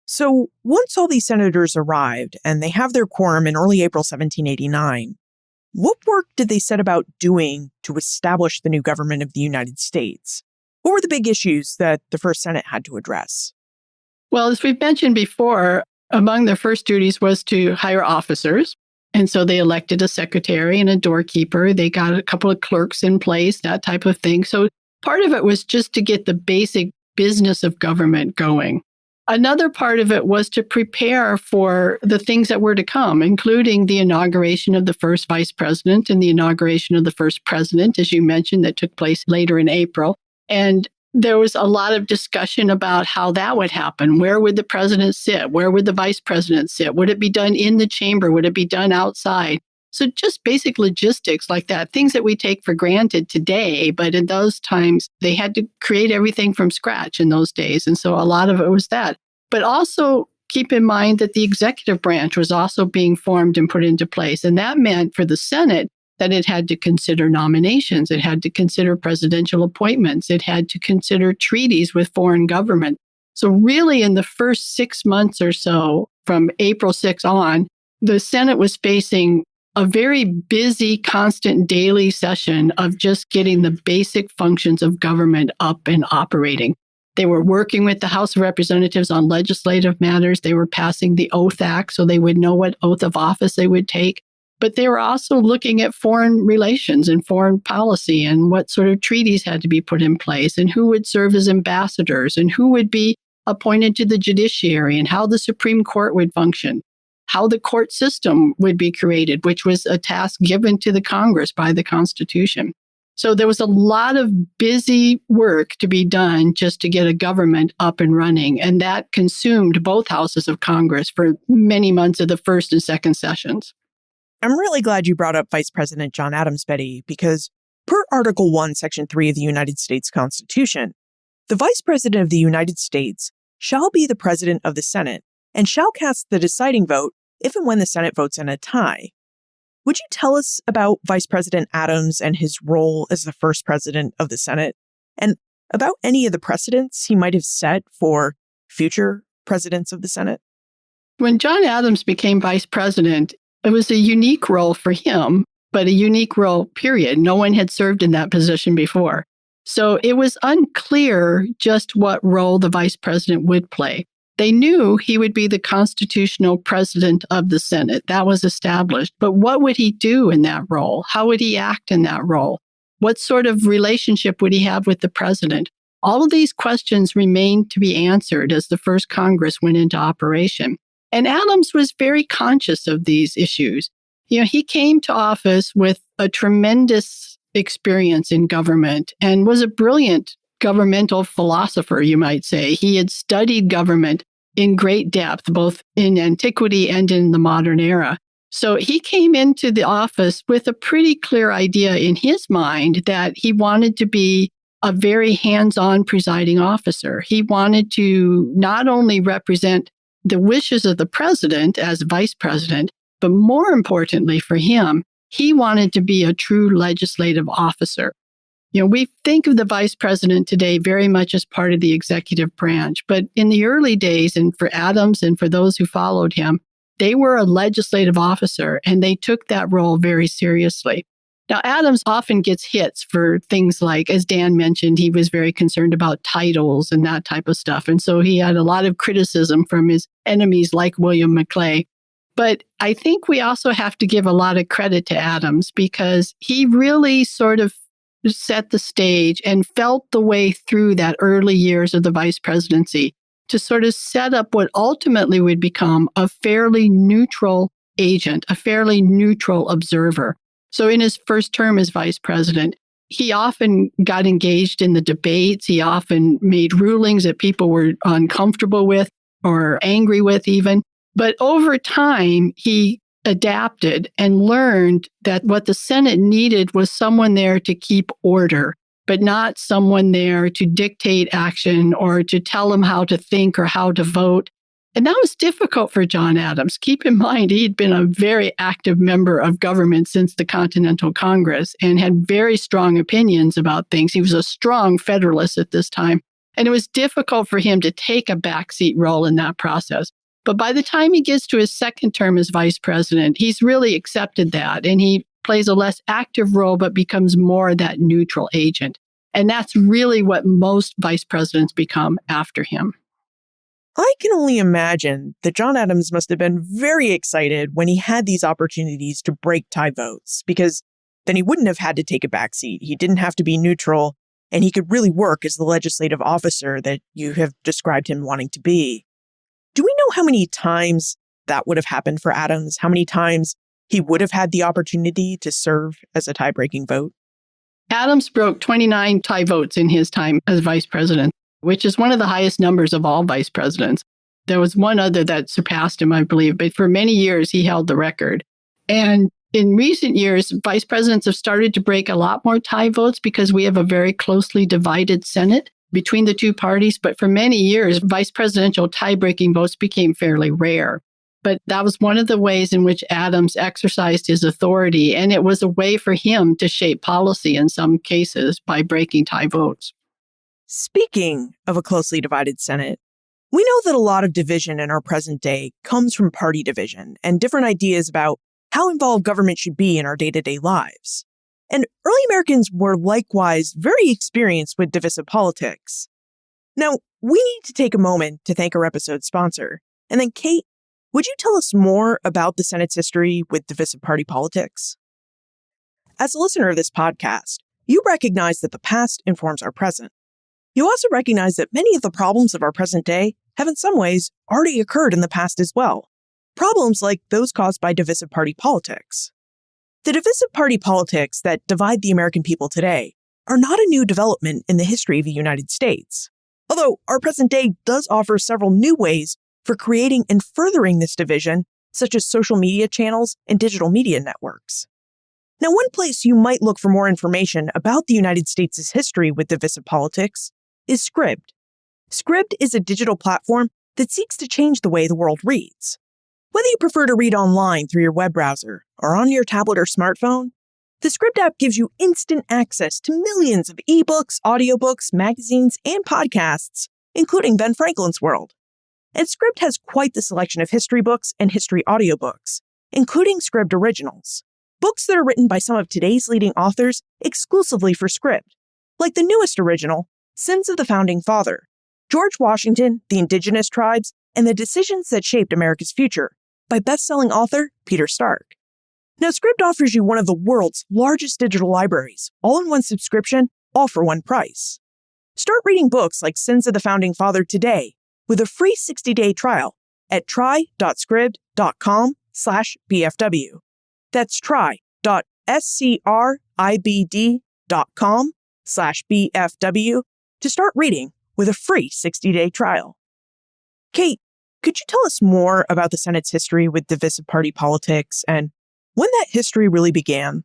S2: So once all these senators arrived and they have their quorum in early April 1789, what work did they set about doing to establish the new government of the United States? What were the big issues that the First Senate had to address?
S3: Well, as we've mentioned before, among their first duties was to hire officers. And so they elected a secretary and a doorkeeper. They got a couple of clerks in place, that type of thing. So part of it was just to get the basic business of government going. Another part of it was to prepare for the things that were to come, including the inauguration of the first vice president and the inauguration of the first president, as you mentioned, that took place later in April. And there was a lot of discussion about how that would happen. Where would the president sit? Where would the vice president sit? Would it be done in the chamber? Would it be done outside? So just basic logistics like that, things that we take for granted today, but in those times, they had to create everything from scratch in those days. And so a lot of it was that. But also keep in mind that the executive branch was also being formed and put into place. And that meant for the Senate that it had to consider nominations. It had to consider presidential appointments. It had to consider treaties with foreign government. So really in the first 6 months or so, from April 6 on, the Senate was facing a very busy, constant daily session of just getting the basic functions of government up and operating. They were working with the House of Representatives on legislative matters. They were passing the Oath Act so they would know what oath of office they would take. But they were also looking at foreign relations and foreign policy and what sort of treaties had to be put in place and who would serve as ambassadors and who would be appointed to the judiciary and how the Supreme Court would function, how the court system would be created, which was a task given to the Congress by the Constitution. So there was a lot of busy work to be done just to get a government up and running. And that consumed both houses of Congress for many months of the first and second sessions.
S2: I'm really glad you brought up Vice President John Adams, Betty, because per Article 1, Section 3 of the United States Constitution, the Vice President of the United States shall be the President of the Senate and shall cast the deciding vote if and when the Senate votes in a tie. Would you tell us about Vice President Adams and his role as the first president of the Senate, and about any of the precedents he might have set for future presidents of the Senate?
S3: When John Adams became vice president, it was a unique role for him, but a unique role, period. No one had served in that position before. So it was unclear just what role the vice president would play. They knew he would be the constitutional president of the Senate. That was established. But what would he do in that role? How would he act in that role? What sort of relationship would he have with the president? All of these questions remained to be answered as the first Congress went into operation. And Adams was very conscious of these issues. He came to office with a tremendous experience in government and was a brilliant governmental philosopher, you might say. He had studied government in great depth, both in antiquity and in the modern era. So he came into the office with a pretty clear idea in his mind that he wanted to be a very hands-on presiding officer. He wanted to not only represent the wishes of the president as vice president, but more importantly for him, he wanted to be a true legislative officer. We think of the vice president today very much as part of the executive branch, but in the early days, and for Adams and for those who followed him, they were a legislative officer and they took that role very seriously. Now, Adams often gets hits for things like, as Dan mentioned, he was very concerned about titles and that type of stuff. And so he had a lot of criticism from his enemies like William Maclay. But I think we also have to give a lot of credit to Adams because he really sort of set the stage and felt the way through that early years of the vice presidency to sort of set up what ultimately would become a fairly neutral agent, a fairly neutral observer. So in his first term as vice president, he often got engaged in the debates. He often made rulings that people were uncomfortable with or angry with even. But over time, he adapted and learned that what the Senate needed was someone there to keep order, but not someone there to dictate action or to tell them how to think or how to vote. And that was difficult for John Adams. Keep in mind, he'd been a very active member of government since the Continental Congress and had very strong opinions about things. He was a strong Federalist at this time, and it was difficult for him to take a backseat role in that process. But by the time he gets to his second term as vice president, he's really accepted that, and he plays a less active role, but becomes more that neutral agent. And that's really what most vice presidents become after him.
S2: I can only imagine that John Adams must have been very excited when he had these opportunities to break tie votes, because then he wouldn't have had to take a backseat. He didn't have to be neutral, and he could really work as the legislative officer that you have described him wanting to be. Do we know how many times that would have happened for Adams? How many times he would have had the opportunity to serve as a tie-breaking vote?
S3: Adams broke 29 tie votes in his time as vice president, which is one of the highest numbers of all vice presidents. There was one other that surpassed him, I believe, but for many years he held the record. And in recent years, vice presidents have started to break a lot more tie votes because we have a very closely divided Senate between the two parties. But for many years, vice presidential tie-breaking votes became fairly rare. But that was one of the ways in which Adams exercised his authority. And it was a way for him to shape policy in some cases by breaking tie votes.
S2: Speaking of a closely divided Senate, we know that a lot of division in our present day comes from party division and different ideas about how involved government should be in our day-to-day lives. And early Americans were likewise very experienced with divisive politics. Now, we need to take a moment to thank our episode sponsor. And then, Kate, would you tell us more about the Senate's history with divisive party politics? As a listener of this podcast, you recognize that the past informs our present. You also recognize that many of the problems of our present day have in some ways already occurred in the past as well. Problems like those caused by divisive party politics. The divisive party politics that divide the American people today are not a new development in the history of the United States. Although our present day does offer several new ways for creating and furthering this division, such as social media channels and digital media networks. Now, one place you might look for more information about the United States' history with divisive politics is Scribd. Scribd is a digital platform that seeks to change the way the world reads. Whether you prefer to read online through your web browser or on your tablet or smartphone, the Scribd app gives you instant access to millions of ebooks, audiobooks, magazines, and podcasts, including Ben Franklin's World. And Scribd has quite the selection of history books and history audiobooks, including Scribd originals, books that are written by some of today's leading authors exclusively for Scribd, like the newest original, Sins of the Founding Father, George Washington, the Indigenous Tribes, and the Decisions That Shaped America's Future, by best-selling author Peter Stark. Now, Scribd offers you one of the world's largest digital libraries, all in one subscription, all for one price. Start reading books like Sins of the Founding Father today with a free 60-day trial at try.scribd.com/BFW. That's try.scribd.com/BFW to start reading with a free 60-day trial. Kate, could you tell us more about the Senate's history with divisive party politics and when that history really began?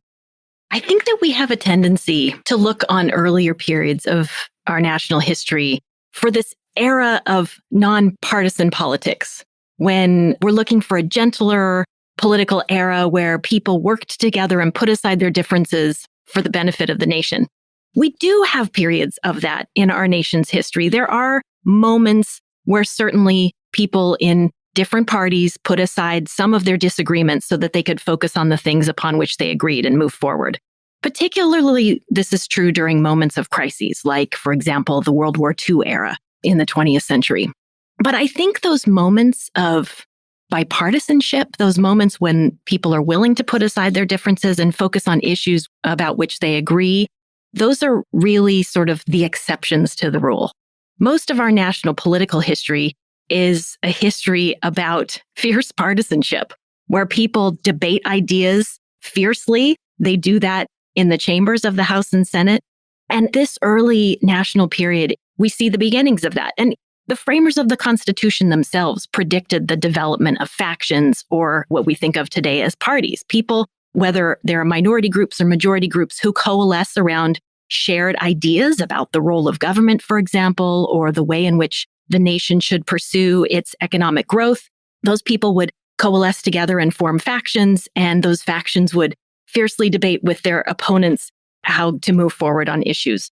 S5: I think that we have a tendency to look on earlier periods of our national history for this era of nonpartisan politics, when we're looking for a gentler political era where people worked together and put aside their differences for the benefit of the nation. We do have periods of that in our nation's history. There are moments where certainly people in different parties put aside some of their disagreements so that they could focus on the things upon which they agreed and move forward. Particularly, this is true during moments of crises, like, for example, the World War II era in the 20th century. But I think those moments of bipartisanship, those moments when people are willing to put aside their differences and focus on issues about which they agree, those are really sort of the exceptions to the rule. Most of our national political history is a history about fierce partisanship, where people debate ideas fiercely. They do that in the chambers of the House and Senate. And this early national period, we see the beginnings of that. And the framers of the Constitution themselves predicted the development of factions, or what we think of today as parties. People, whether they're minority groups or majority groups, who coalesce around shared ideas about the role of government, for example, or the way in which the nation should pursue its economic growth. Those people would coalesce together and form factions, and those factions would fiercely debate with their opponents how to move forward on issues.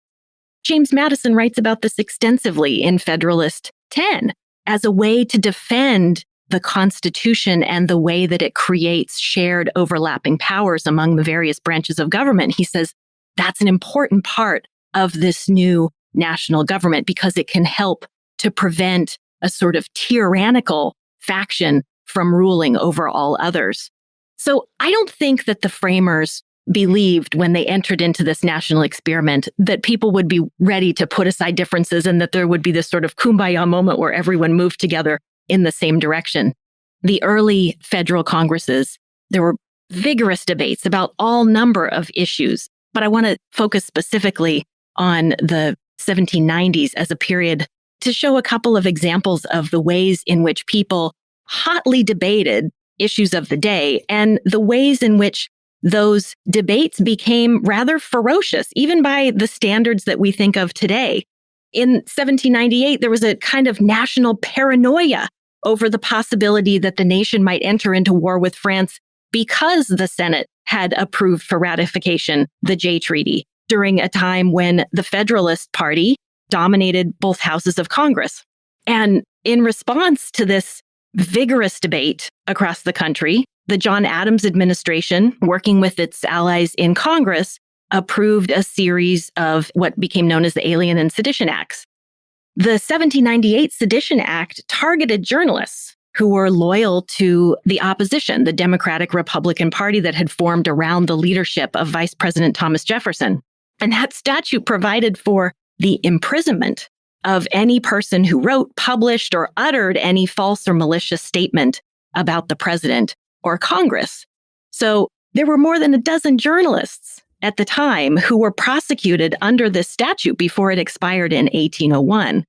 S5: James Madison writes about this extensively in Federalist 10 as a way to defend the Constitution and the way that it creates shared overlapping powers among the various branches of government. He says that's an important part of this new national government because it can help to prevent a sort of tyrannical faction from ruling over all others. So I don't think that the framers believed when they entered into this national experiment that people would be ready to put aside differences and that there would be this sort of kumbaya moment where everyone moved together in the same direction. The early federal Congresses, there were vigorous debates about all number of issues, but I want to focus specifically on the 1790s as a period to show a couple of examples of the ways in which people hotly debated issues of the day and the ways in which those debates became rather ferocious, even by the standards that we think of today. In 1798, there was a kind of national paranoia over the possibility that the nation might enter into war with France because the Senate had approved for ratification the Jay Treaty during a time when the Federalist Party dominated both houses of Congress. And in response to this vigorous debate across the country, the John Adams administration, working with its allies in Congress, approved a series of what became known as the Alien and Sedition Acts. The 1798 Sedition Act targeted journalists who were loyal to the opposition, the Democratic Republican Party that had formed around the leadership of Vice President Thomas Jefferson. And that statute provided for the imprisonment of any person who wrote, published, or uttered any false or malicious statement about the president or Congress. So there were more than a dozen journalists at the time who were prosecuted under this statute before it expired in 1801.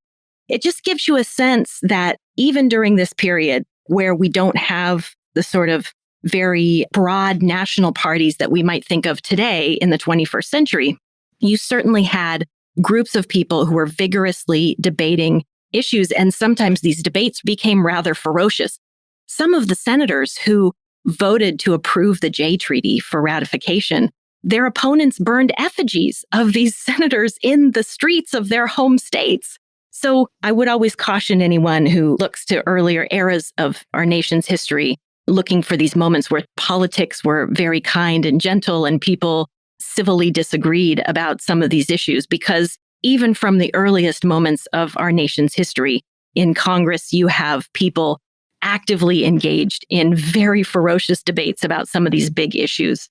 S5: It just gives you a sense that even during this period where we don't have the sort of very broad national parties that we might think of today in the 21st century, you certainly had groups of people who were vigorously debating issues, and sometimes these debates became rather ferocious. Some of the senators who voted to approve the Jay Treaty for ratification, their opponents burned effigies of these senators in the streets of their home states. So I would always caution anyone who looks to earlier eras of our nation's history, looking for these moments where politics were very kind and gentle and people civilly disagreed about some of these issues, because even from the earliest moments of our nation's history, in Congress, you have people actively engaged in very ferocious debates about some of these big issues.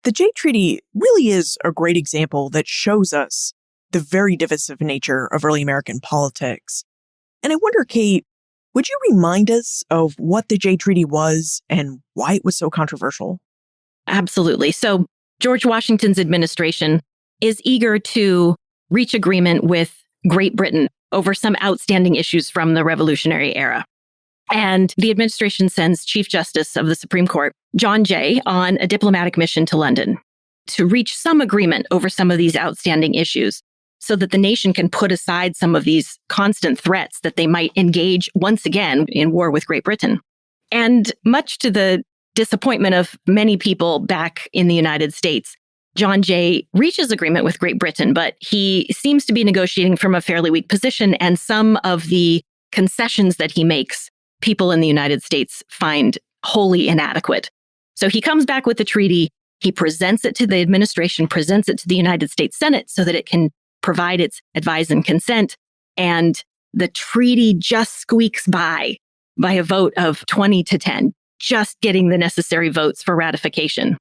S2: The Jay Treaty really is a great example that shows us the very divisive nature of early American politics. And I wonder, Kate, would you remind us of what the Jay Treaty was and why it was so controversial?
S5: Absolutely. So George Washington's administration is eager to reach agreement with Great Britain over some outstanding issues from the Revolutionary era. And the administration sends Chief Justice of the Supreme Court, John Jay, on a diplomatic mission to London to reach some agreement over some of these outstanding issues so that the nation can put aside some of these constant threats that they might engage once again in war with Great Britain. And much to the disappointment of many people back in the United States, John Jay reaches agreement with Great Britain, but he seems to be negotiating from a fairly weak position, and some of the concessions that he makes, people in the United States find wholly inadequate. So he comes back with the treaty, he presents it to the administration, presents it to the United States Senate so that it can provide its advice and consent, and the treaty just squeaks by a vote of 20-10, just getting the necessary votes for ratification.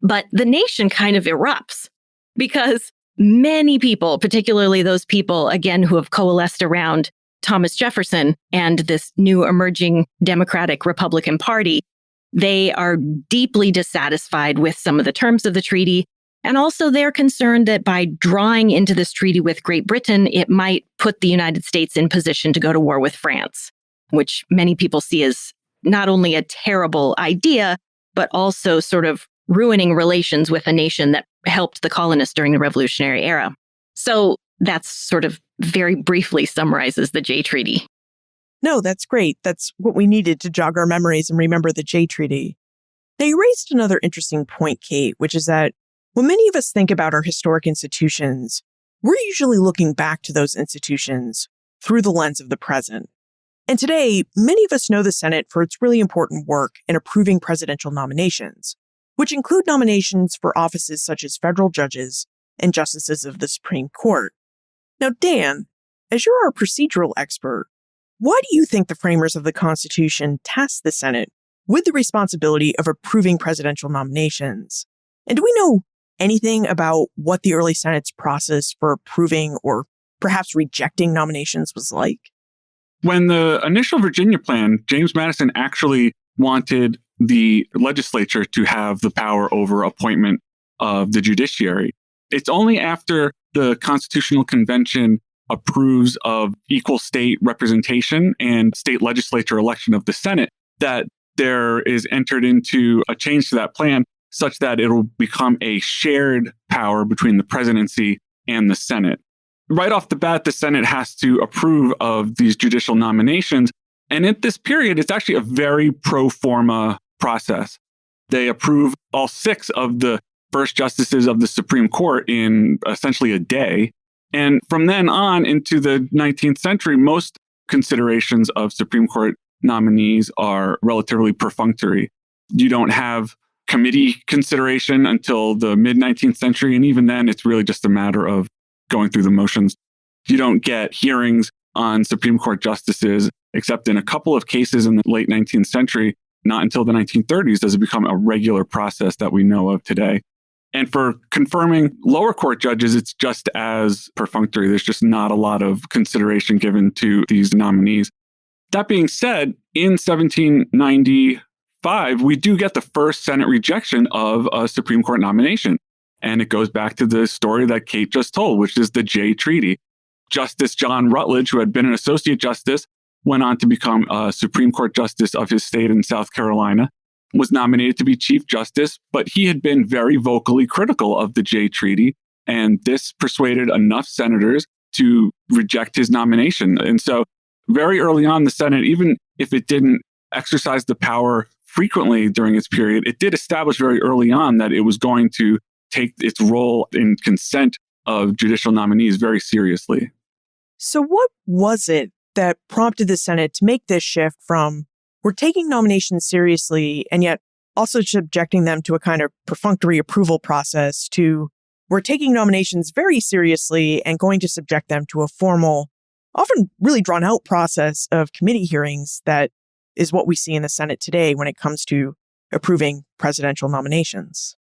S5: But the nation kind of erupts because many people, particularly those people, again, who have coalesced around Thomas Jefferson and this new emerging Democratic Republican Party, they are deeply dissatisfied with some of the terms of the treaty. And also they're concerned that by drawing into this treaty with Great Britain, it might put the United States in position to go to war with France, which many people see as not only a terrible idea, but also sort of ruining relations with a nation that helped the colonists during the Revolutionary era. So that's sort of very briefly summarizes the Jay Treaty.
S2: No, that's great. That's what we needed to jog our memories and remember the Jay Treaty. Now, you raised another interesting point, Kate, which is that when many of us think about our historic institutions, we're usually looking back to those institutions through the lens of the present. And today, many of us know the Senate for its really important work in approving presidential nominations, which include nominations for offices such as federal judges and justices of the Supreme Court. Now, Dan, as you're our procedural expert, why do you think the framers of the Constitution tasked the Senate with the responsibility of approving presidential nominations? And do we know anything about what the early Senate's process for approving or perhaps rejecting nominations was like?
S4: When the initial Virginia plan, James Madison actually wanted the legislature to have the power over appointment of the judiciary. It's only after the Constitutional Convention approves of equal state representation and state legislature election of the Senate that there is entered into a change to that plan such that it'll become a shared power between the presidency and the Senate. Right off the bat, the Senate has to approve of these judicial nominations. And at this period, it's actually a very pro forma process. They approve all 6 of the first justices of the Supreme Court in essentially a day. And from then on into the 19th century, most considerations of Supreme Court nominees are relatively perfunctory. You don't have committee consideration until the mid-19th century. And even then, it's really just a matter of going through the motions. You don't get hearings on Supreme Court justices, except in a couple of cases in the late 19th century. Not until the 1930s does it become a regular process that we know of today. And for confirming lower court judges, it's just as perfunctory. There's just not a lot of consideration given to these nominees. That being said, in 1795, we do get the first Senate rejection of a Supreme Court nomination. And it goes back to the story that Kate just told, which is the Jay Treaty. Justice John Rutledge, who had been an associate justice, went on to become a Supreme Court justice of his state in South Carolina, was nominated to be Chief Justice, but he had been very vocally critical of the Jay Treaty, and this persuaded enough senators to reject his nomination. And so very early on, the Senate, even if it didn't exercise the power frequently during its period, it did establish very early on that it was going to take its role in consent of judicial nominees very seriously.
S2: So what was it that prompted the Senate to make this shift from we're taking nominations seriously and yet also subjecting them to a kind of perfunctory approval process to we're taking nominations very seriously and going to subject them to a formal, often really drawn out process of committee hearings that is what we see in the Senate today when it comes to approving presidential nominations?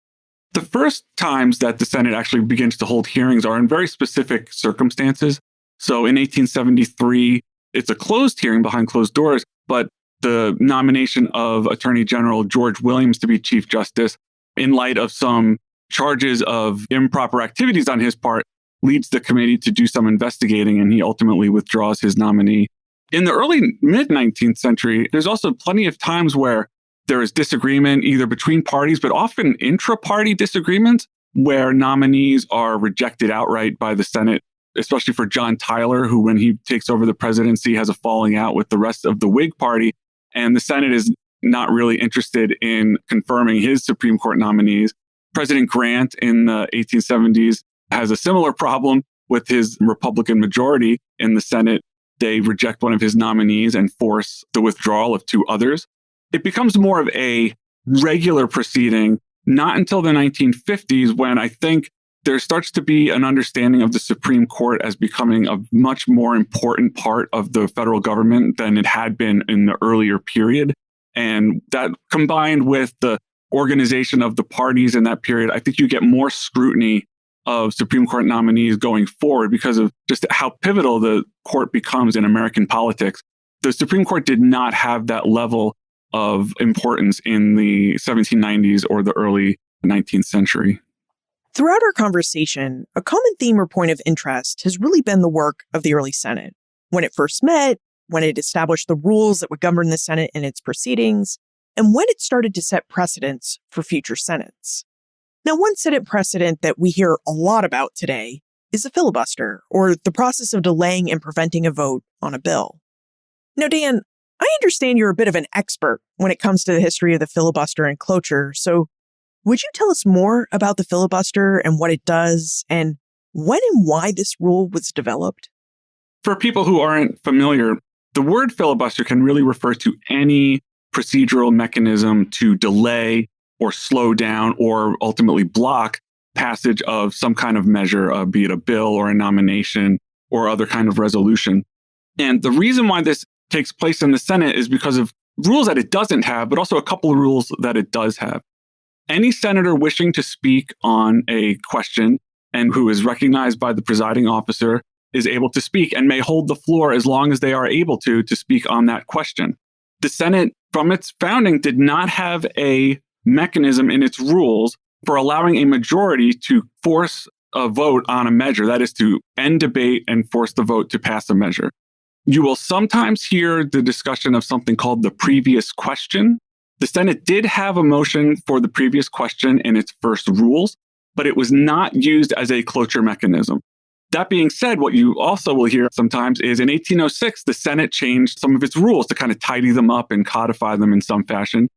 S4: The first times that the Senate actually begins to hold hearings are in very specific circumstances. So in 1873, it's a closed hearing behind closed doors, but the nomination of Attorney General George Williams to be Chief Justice, in light of some charges of improper activities on his part, leads the committee to do some investigating, and he ultimately withdraws his nominee. In the early mid-19th century, there's also plenty of times where there is disagreement either between parties, but often intra-party disagreements where nominees are rejected outright by the Senate, especially for John Tyler, who when he takes over the presidency has a falling out with the rest of the Whig Party. And the Senate is not really interested in confirming his Supreme Court nominees. President Grant in the 1870s has a similar problem with his Republican majority in the Senate. They reject one of his nominees and force the withdrawal of two others. It becomes more of a regular proceeding, not until the 1950s, when I think there starts to be an understanding of the Supreme Court as becoming a much more important part of the federal government than it had been in the earlier period. And that combined with the organization of the parties in that period, I think you get more scrutiny of Supreme Court nominees going forward because of just how pivotal the court becomes in American politics. The Supreme Court did not have that level of importance in the 1790s or the early 19th century.
S2: Throughout our conversation, a common theme or point of interest has really been the work of the early Senate. When it first met, when it established the rules that would govern the Senate and its proceedings, and when it started to set precedents for future Senates. Now, one Senate precedent that we hear a lot about today is the filibuster, or the process of delaying and preventing a vote on a bill. Now, Dan, I understand you're a bit of an expert when it comes to the history of the filibuster and cloture, so would you tell us more about the filibuster and what it does, and when and why this rule was developed?
S4: For people who aren't familiar, the word filibuster can really refer to any procedural mechanism to delay or slow down or ultimately block passage of some kind of measure, be it a bill or a nomination or other kind of resolution. And the reason why this takes place in the Senate is because of rules that it doesn't have, but also a couple of rules that it does have. Any senator wishing to speak on a question and who is recognized by the presiding officer is able to speak and may hold the floor as long as they are able to speak on that question. The Senate, from its founding, did not have a mechanism in its rules for allowing a majority to force a vote on a measure, that is to end debate and force the vote to pass a measure. You will sometimes hear the discussion of something called the previous question. The Senate did have a motion for the previous question in its first rules, but it was not used as a cloture mechanism. That being said, what you also will hear sometimes is in 1806, the Senate changed some of its rules to kind of tidy them up and codify them in some fashion.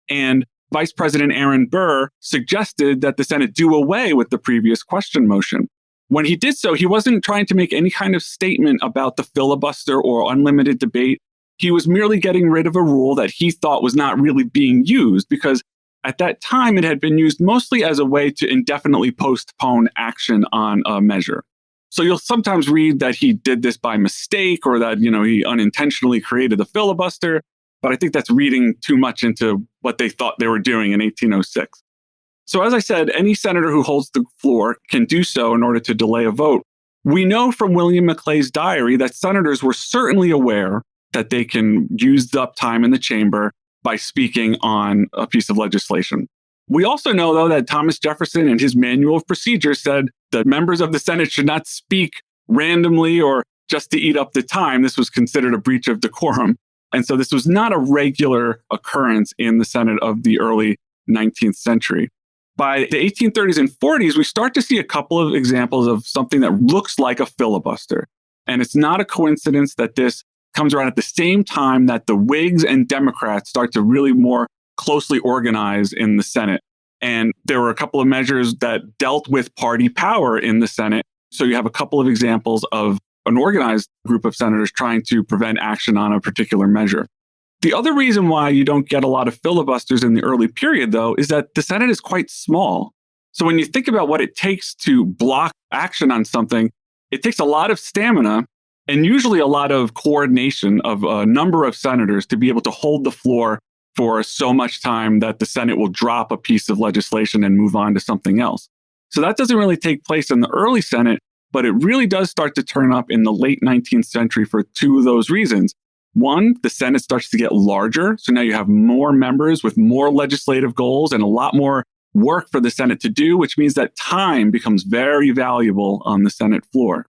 S4: And Vice President Aaron Burr suggested that the Senate do away with the previous question motion. When he did so, he wasn't trying to make any kind of statement about the filibuster or unlimited debate. He was merely getting rid of a rule that he thought was not really being used because at that time it had been used mostly as a way to indefinitely postpone action on a measure. So you'll sometimes read that he did this by mistake or that, he unintentionally created the filibuster. But I think that's reading too much into what they thought they were doing in 1806. So as I said, any senator who holds the floor can do so in order to delay a vote. We know from William Maclay's diary that senators were certainly aware that they can use up time in the chamber by speaking on a piece of legislation. We also know, though, that Thomas Jefferson in his manual of procedure said that members of the Senate should not speak randomly or just to eat up the time. This was considered a breach of decorum. And so this was not a regular occurrence in the Senate of the early 19th century. By the 1830s and 40s, we start to see a couple of examples of something that looks like a filibuster. And it's not a coincidence that this comes around at the same time that the Whigs and Democrats start to really more closely organize in the Senate. And there were a couple of measures that dealt with party power in the Senate. So you have a couple of examples of an organized group of senators trying to prevent action on a particular measure. The other reason why you don't get a lot of filibusters in the early period, though, is that the Senate is quite small. So when you think about what it takes to block action on something, it takes a lot of stamina and usually a lot of coordination of a number of senators to be able to hold the floor for so much time that the Senate will drop a piece of legislation and move on to something else. So that doesn't really take place in the early Senate, but it really does start to turn up in the late 19th century for two of those reasons. One, the Senate starts to get larger. So now you have more members with more legislative goals and a lot more work for the Senate to do, which means that time becomes very valuable on the Senate floor.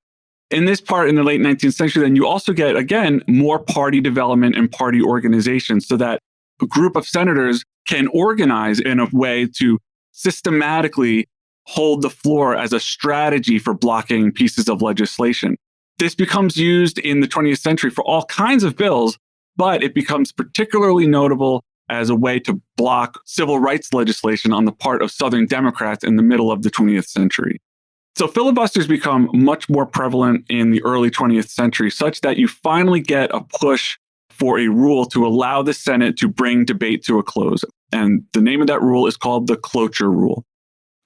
S4: In this part in the late 19th century, then you also get, again, more party development and party organization so that a group of senators can organize in a way to systematically hold the floor as a strategy for blocking pieces of legislation. This becomes used in the 20th century for all kinds of bills, but it becomes particularly notable as a way to block civil rights legislation on the part of Southern Democrats in the middle of the 20th century. So filibusters become much more prevalent in the early 20th century, such that you finally get a push for a rule to allow the Senate to bring debate to a close. And the name of that rule is called the cloture rule.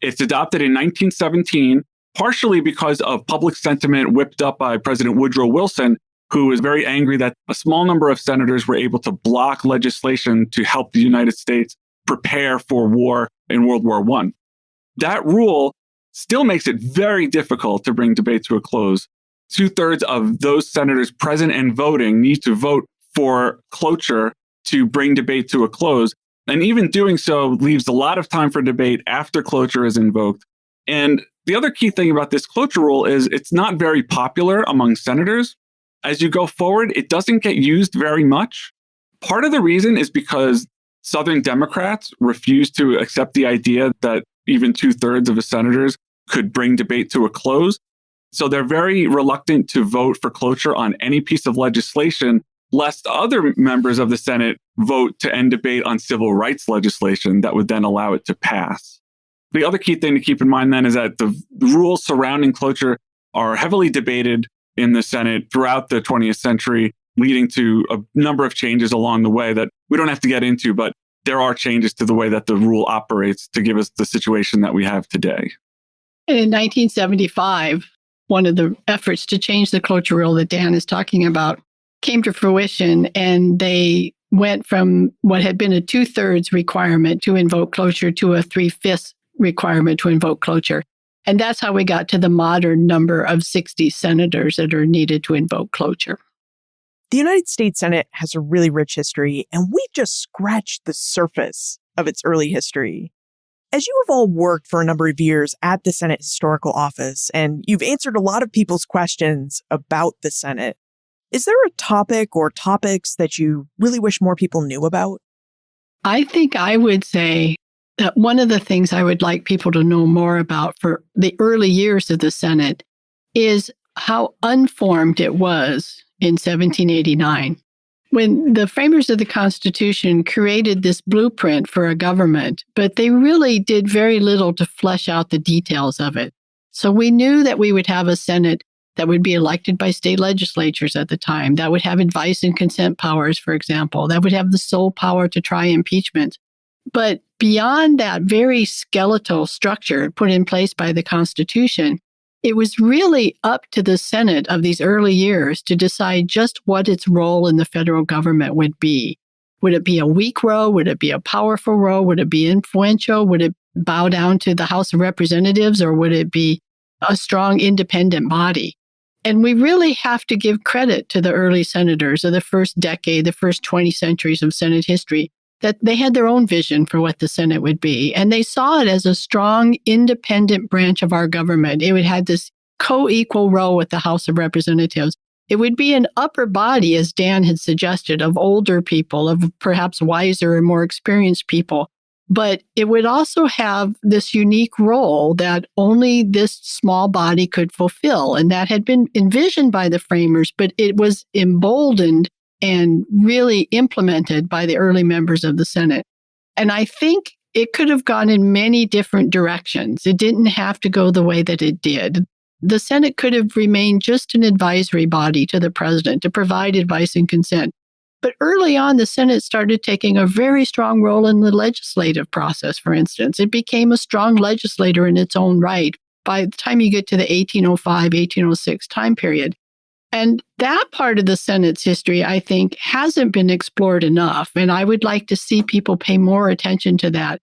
S4: It's adopted in 1917, partially because of public sentiment whipped up by President Woodrow Wilson, who was very angry that a small number of senators were able to block legislation to help the United States prepare for war in World War I. That rule still makes it very difficult to bring debate to a close. 2/3 of those senators present and voting need to vote for cloture to bring debate to a close. And even doing so leaves a lot of time for debate after cloture is invoked. And the other key thing about this cloture rule is it's not very popular among senators. As you go forward, it doesn't get used very much. Part of the reason is because Southern Democrats refuse to accept the idea that even 2/3 of the senators could bring debate to a close. So they're very reluctant to vote for cloture on any piece of legislation, lest other members of the Senate vote to end debate on civil rights legislation that would then allow it to pass. The other key thing to keep in mind then is that the rules surrounding cloture are heavily debated in the Senate throughout the 20th century, leading to a number of changes along the way that we don't have to get into, but there are changes to the way that the rule operates to give us the situation that we have today.
S3: In 1975, one of the efforts to change the cloture rule that Dan is talking about came to fruition, and they went from what had been a 2/3 requirement to invoke cloture to a 3/5 requirement to invoke cloture. And that's how we got to the modern number of 60 senators that are needed to invoke cloture.
S2: The United States Senate has a really rich history, and we just scratched the surface of its early history. As you have all worked for a number of years at the Senate Historical Office, and you've answered a lot of people's questions about the Senate, is there a topic or topics that you really wish more people knew about?
S3: I think I would say that one of the things I would like people to know more about for the early years of the Senate is how unformed it was in 1789. When the framers of the Constitution created this blueprint for a government, but they really did very little to flesh out the details of it. So we knew that we would have a Senate that would be elected by state legislatures at the time, that would have advice and consent powers, for example, that would have the sole power to try impeachment. But beyond that very skeletal structure put in place by the Constitution, it was really up to the Senate of these early years to decide just what its role in the federal government would be. Would it be a weak role? Would it be a powerful role? Would it be influential? Would it bow down to the House of Representatives, or would it be a strong independent body? And we really have to give credit to the early senators of the first decade, the first 20 centuries of Senate history, that they had their own vision for what the Senate would be. And they saw it as a strong, independent branch of our government. It would have this co-equal role with the House of Representatives. It would be an upper body, as Dan had suggested, of older people, of perhaps wiser and more experienced people. But it would also have this unique role that only this small body could fulfill. And that had been envisioned by the framers, but it was emboldened and really implemented by the early members of the Senate. And I think it could have gone in many different directions. It didn't have to go the way that it did. The Senate could have remained just an advisory body to the president to provide advice and consent. But early on, the Senate started taking a very strong role in the legislative process, for instance. It became a strong legislator in its own right by the time you get to the 1805, 1806 time period. And that part of the Senate's history, I think, hasn't been explored enough. And I would like to see people pay more attention to that.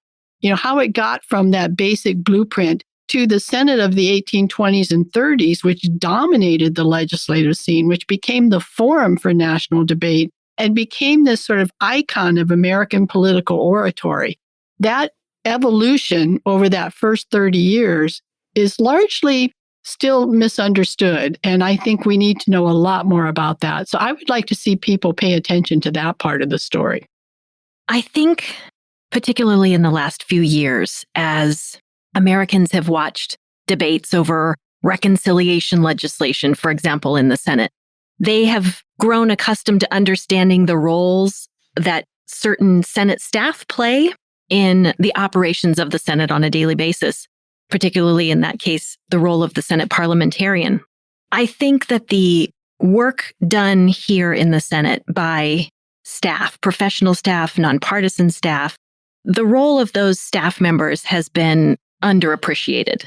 S3: How it got from that basic blueprint to the Senate of the 1820s and 30s, which dominated the legislative scene, which became the forum for national debate and became this sort of icon of American political oratory. That evolution over that first 30 years is largely still misunderstood. And I think we need to know a lot more about that. So I would like to see people pay attention to that part of the story.
S5: I think, particularly in the last few years, as Americans have watched debates over reconciliation legislation, for example, in the Senate, they have grown accustomed to understanding the roles that certain Senate staff play in the operations of the Senate on a daily basis, particularly in that case, the role of the Senate parliamentarian. I think that the work done here in the Senate by staff, professional staff, nonpartisan staff, the role of those staff members has been underappreciated.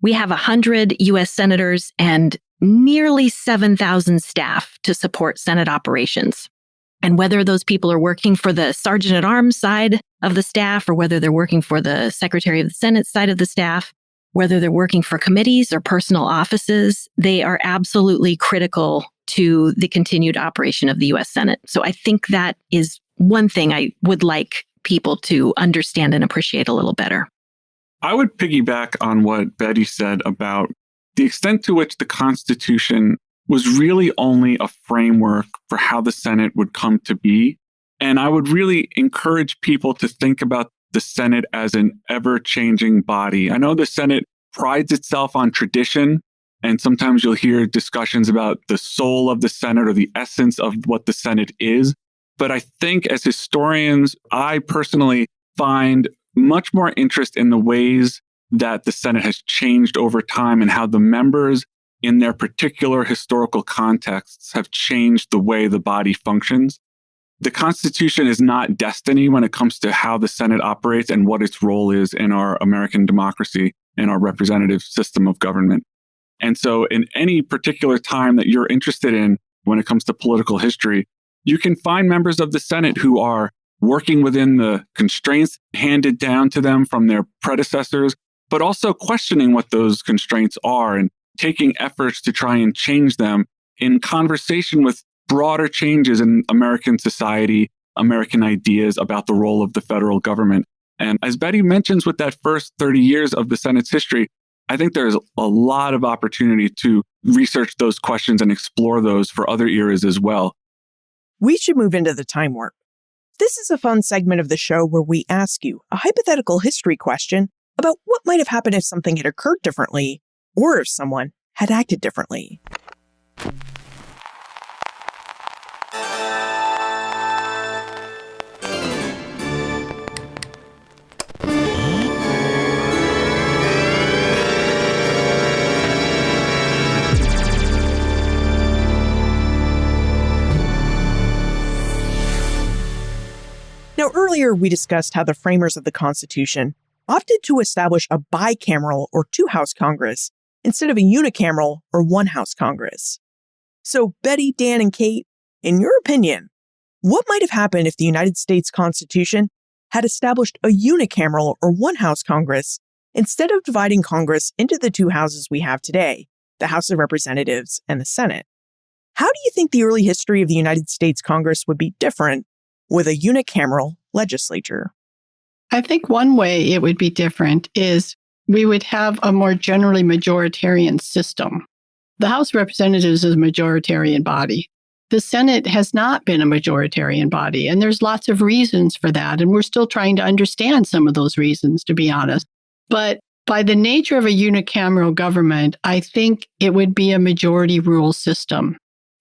S5: We have 100 U.S. senators and nearly 7,000 staff to support Senate operations. And whether those people are working for the Sergeant at Arms side of the staff or whether they're working for the Secretary of the Senate side of the staff, whether they're working for committees or personal offices, they are absolutely critical to the continued operation of the U.S. Senate. So I think that is one thing I would like people to understand and appreciate a little better.
S4: I would piggyback on what Betty said about the extent to which the Constitution was really only a framework for how the Senate would come to be. And I would really encourage people to think about the Senate as an ever-changing body. I know the Senate prides itself on tradition, and sometimes you'll hear discussions about the soul of the Senate or the essence of what the Senate is. But I think as historians, I personally find much more interest in the ways that the Senate has changed over time and how the members in their particular historical contexts have changed the way the body functions. The Constitution is not destiny when it comes to how the Senate operates and what its role is in our American democracy and our representative system of government. And so in any particular time that you're interested in when it comes to political history, you can find members of the Senate who are working within the constraints handed down to them from their predecessors, but also questioning what those constraints are and taking efforts to try and change them in conversation with broader changes in American society, American ideas about the role of the federal government. And as Betty mentions with that first 30 years of the Senate's history, I think there's a lot of opportunity to research those questions and explore those for other eras as well.
S2: We should move into the time warp. This is a fun segment of the show where we ask you a hypothetical history question about what might have happened if something had occurred differently or if someone had acted differently. Now, earlier we discussed how the framers of the Constitution opted to establish a bicameral or two-house Congress instead of a unicameral or one-house Congress. So, Betty, Dan, and Kate, in your opinion, what might have happened if the United States Constitution had established a unicameral or one-house Congress instead of dividing Congress into the two houses we have today, the House of Representatives and the Senate? How do you think the early history of the United States Congress would be different with a unicameral legislature?
S3: I think one way it would be different is we would have a more generally majoritarian system. The House of Representatives is a majoritarian body. The Senate has not been a majoritarian body, and there's lots of reasons for that, and we're still trying to understand some of those reasons, to be honest. But by the nature of a unicameral government, I think it would be a majority rule system.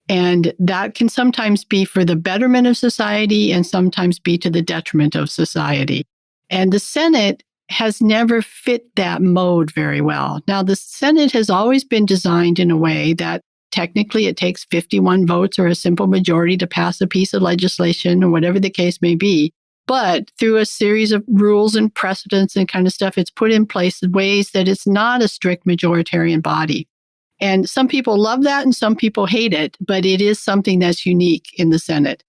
S3: And that can sometimes be for the betterment of society and sometimes be to the detriment of society. And the Senate has never fit that mode very well. Now, the Senate has always been designed in a way that technically it takes 51 votes or a simple majority to pass a piece of legislation or whatever the case may be. But through a series of rules and precedents and kind of stuff, it's put in place in ways that it's not a strict majoritarian body. And some people love that and some people hate it, but it is something that's unique in the Senate.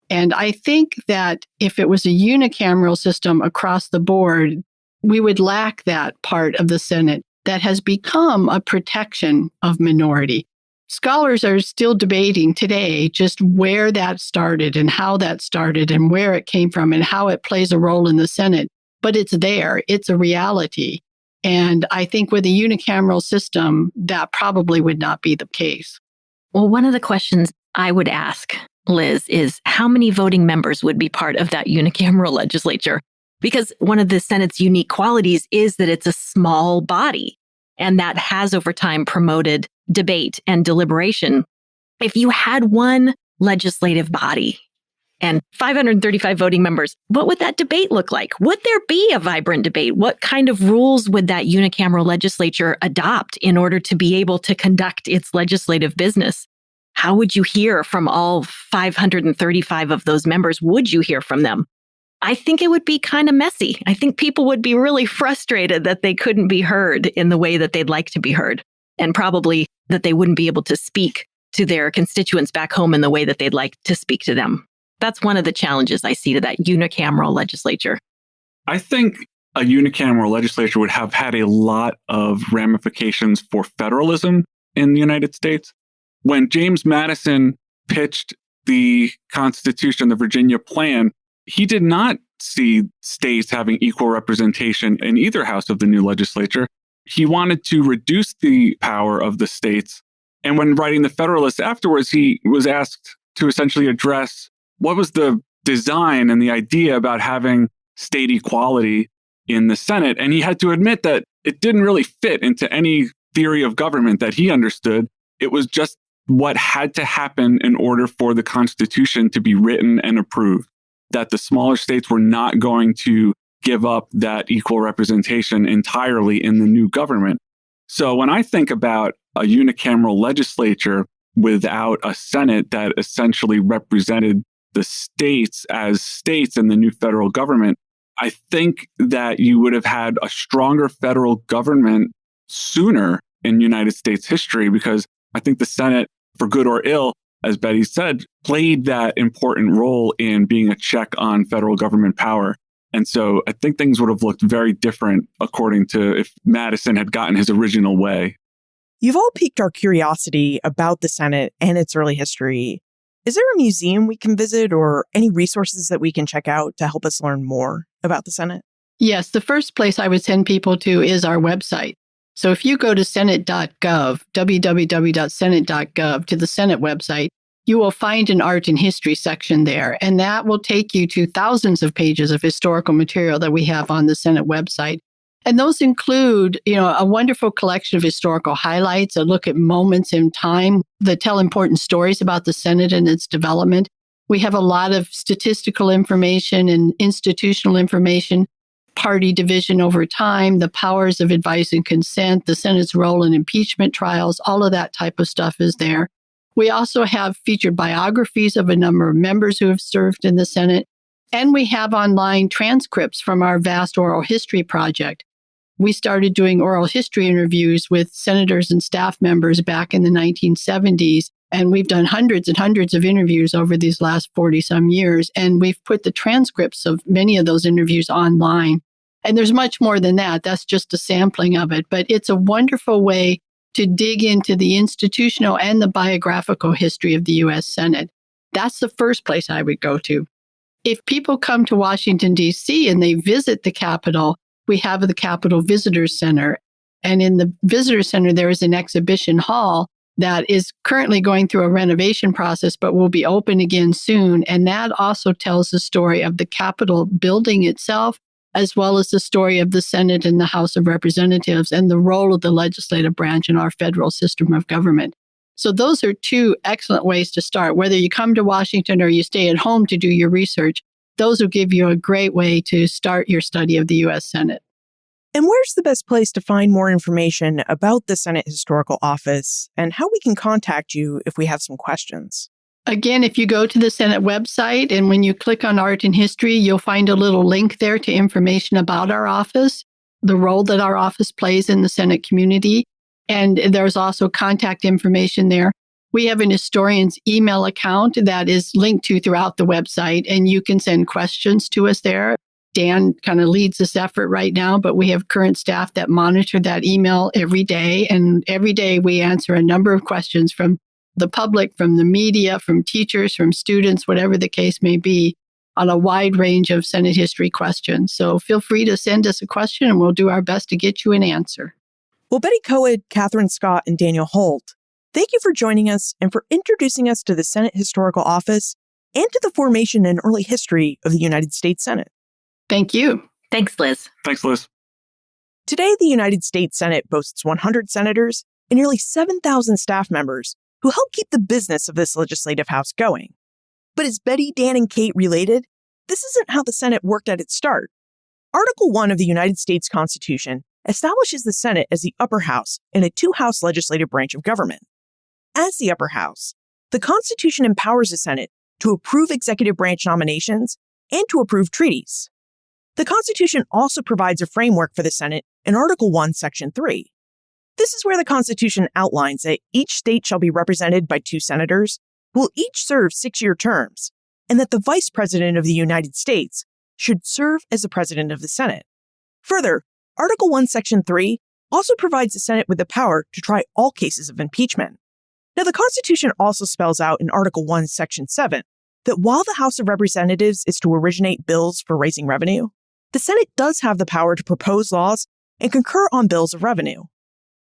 S3: And I think that if it was a unicameral system across the board, we would lack that part of the Senate that has become a protection of minority. Scholars are still debating today just where that started and how that started and where it came from and how it plays a role in the Senate. But it's there. It's a reality. And I think with a unicameral system, that probably would not be the case.
S5: Well, one of the questions I would ask, Liz, is how many voting members would be part of that unicameral legislature? Because one of the Senate's unique qualities is that it's a small body, and that has over time promoted debate and deliberation. If you had one legislative body and 535 voting members, what would that debate look like? Would there be a vibrant debate? What kind of rules would that unicameral legislature adopt in order to be able to conduct its legislative business? How would you hear from all 535 of those members? Would you hear from them? I think it would be kind of messy. I think people would be really frustrated that they couldn't be heard in the way that they'd like to be heard, and probably that they wouldn't be able to speak to their constituents back home in the way that they'd like to speak to them. That's one of the challenges I see to that unicameral legislature.
S4: I think a unicameral legislature would have had a lot of ramifications for federalism in the United States. When James Madison pitched the Constitution, the Virginia Plan, he did not see states having equal representation in either house of the new legislature. He wanted to reduce the power of the states. And when writing the Federalist afterwards, he was asked to essentially address what was the design and the idea about having state equality in the Senate. And he had to admit that it didn't really fit into any theory of government that he understood. It was just what had to happen in order for the Constitution to be written and approved, that the smaller states were not going to give up that equal representation entirely in the new government. So when I think about a unicameral legislature without a Senate that essentially represented the states as states in the new federal government, I think that you would have had a stronger federal government sooner in United States history, because I think the Senate, for good or ill, as Betty said, played that important role in being a check on federal government power. And so I think things would have looked very different according to if Madison had gotten his original way.
S2: You've all piqued our curiosity about the Senate and its early history. Is there a museum we can visit or any resources that we can check out to help us learn more about the Senate?
S3: Yes, the first place I would send people to is our website. So if you go to senate.gov, www.senate.gov, to the Senate website, you will find an art and history section there, and that will take you to thousands of pages of historical material that we have on the Senate website. And those include, a wonderful collection of historical highlights, a look at moments in time that tell important stories about the Senate and its development. We have a lot of statistical information and institutional information, party division over time, the powers of advice and consent, the Senate's role in impeachment trials, all of that type of stuff is there. We also have featured biographies of a number of members who have served in the Senate, and we have online transcripts from our vast oral history project. We started doing oral history interviews with senators and staff members back in the 1970s, and we've done hundreds and hundreds of interviews over these last 40-some years, and we've put the transcripts of many of those interviews online. And there's much more than that. That's just a sampling of it, but it's a wonderful way to dig into the institutional and the biographical history of the U.S. Senate. That's the first place I would go to. If people come to Washington, D.C. and they visit the Capitol, we have the Capitol Visitors Center. And in the Visitor Center, there is an exhibition hall that is currently going through a renovation process, but will be open again soon. And that also tells the story of the Capitol building itself, as well as the story of the Senate and the House of Representatives and the role of the legislative branch in our federal system of government. So those are two excellent ways to start. Whether you come to Washington or you stay at home to do your research, those will give you a great way to start your study of the U.S. Senate.
S2: And where's the best place to find more information about the Senate Historical Office and how we can contact you if we have some questions?
S3: Again, if you go to the Senate website and when you click on Art and History, you'll find a little link there to information about our office, the role that our office plays in the Senate community. And there's also contact information there. We have an historian's email account that is linked to throughout the website, and you can send questions to us there. Dan kind of leads this effort right now, but we have current staff that monitor that email every day. And every day we answer a number of questions from the public, from the media, from teachers, from students, whatever the case may be, on a wide range of Senate history questions. So feel free to send us a question and we'll do our best to get you an answer.
S2: Well, Betty Coed, Catherine Scott, and Daniel Holt, thank you for joining us and for introducing us to the Senate Historical Office and to the formation and early history of the United States Senate.
S3: Thank you.
S5: Thanks, Liz.
S4: Thanks, Liz.
S2: Today, the United States Senate boasts 100 senators and nearly 7,000 staff members who help keep the business of this legislative house going. But is Betty, Dan, and Kate related? This isn't how the Senate worked at its start. Article 1 of the United States Constitution establishes the Senate as the upper house in a two-house legislative branch of government. As the upper house, the Constitution empowers the Senate to approve executive branch nominations and to approve treaties. The Constitution also provides a framework for the Senate in Article 1, Section 3. This is where the Constitution outlines that each state shall be represented by 2 senators who will each serve 6-year terms, and that the Vice President of the United States should serve as the President of the Senate. Further, Article 1, Section 3 also provides the Senate with the power to try all cases of impeachment. Now, the Constitution also spells out in Article 1, Section 7 that while the House of Representatives is to originate bills for raising revenue, the Senate does have the power to propose laws and concur on bills of revenue.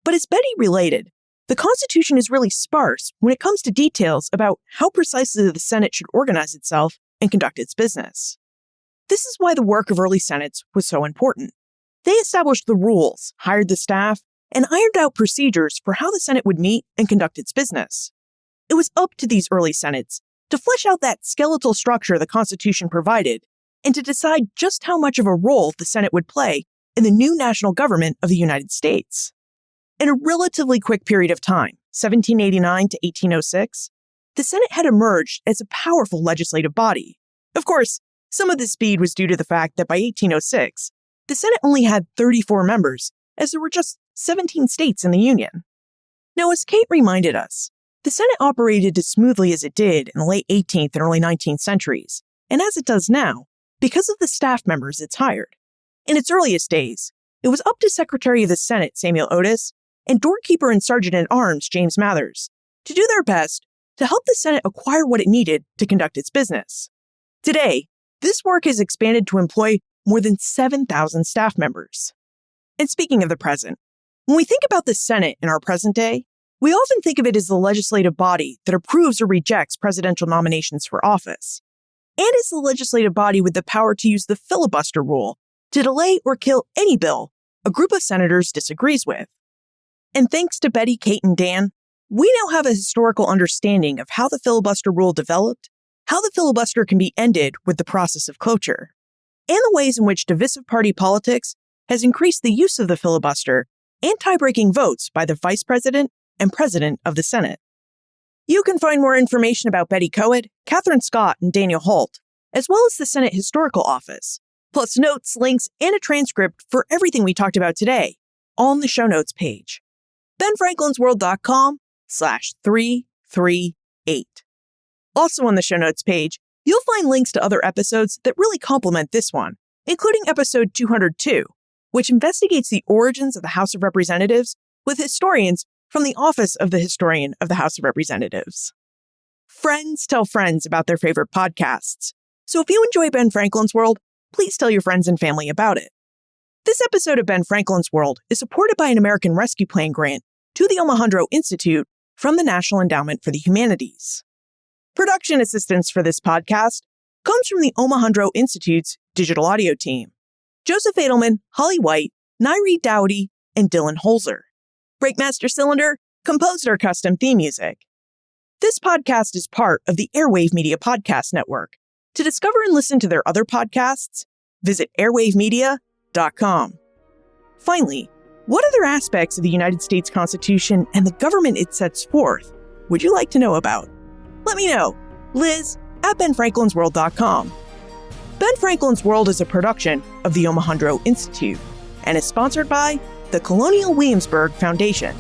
S2: But as Betty related, the Constitution is really sparse when it comes to details about how precisely the Senate should organize itself and conduct its business. This is why the work of early Senates was so important. They established the rules, hired the staff, and ironed out procedures for how the Senate would meet and conduct its business. It was up to these early Senates to flesh out that skeletal structure the Constitution provided and to decide just how much of a role the Senate would play in the new national government of the United States. In a relatively quick period of time, 1789 to 1806, the Senate had emerged as a powerful legislative body. Of course, some of this speed was due to the fact that by 1806, the Senate only had 34 members, as there were just 17 states in the Union. Now, as Kate reminded us, the Senate operated as smoothly as it did in the late 18th and early 19th centuries, and as it does now, because of the staff members it's hired. In its earliest days, it was up to Secretary of the Senate Samuel Otis and doorkeeper and Sergeant-at-Arms James Mathers to do their best to help the Senate acquire what it needed to conduct its business. Today, this work has expanded to employ more than 7,000 staff members. And speaking of the present, when we think about the Senate in our present day, we often think of it as the legislative body that approves or rejects presidential nominations for office, and as the legislative body with the power to use the filibuster rule to delay or kill any bill a group of senators disagrees with. And thanks to Betty, Kate, and Dan, we now have a historical understanding of how the filibuster rule developed, how the filibuster can be ended with the process of cloture, and the ways in which divisive party politics has increased the use of the filibuster and tie-breaking votes by the Vice President and President of the Senate. You can find more information about Betty Coed, Catherine Scott, and Daniel Holt, as well as the Senate Historical Office, plus notes, links, and a transcript for everything we talked about today, all on the show notes page. benfranklinsworld.com/338. Also on the show notes page, you'll find links to other episodes that really complement this one, including episode 202, which investigates the origins of the House of Representatives with historians from the Office of the Historian of the House of Representatives. Friends tell friends about their favorite podcasts, so if you enjoy Ben Franklin's World, please tell your friends and family about it. This episode of Ben Franklin's World is supported by an American Rescue Plan grant to the Omohundro Institute from the National Endowment for the Humanities. Production assistance for this podcast comes from the Omohundro Institute's digital audio team: Joseph Edelman, Holly White, Nairi Dowdy, and Dylan Holzer. Breakmaster Cylinder composed our custom theme music. This podcast is part of the Airwave Media Podcast Network. To discover and listen to their other podcasts, visit airwavemedia.com. Finally, what other aspects of the United States Constitution and the government it sets forth would you like to know about? Let me know. Liz at benfranklinsworld.com. Ben Franklin's World is a production of the Omohundro Institute and is sponsored by the Colonial Williamsburg Foundation.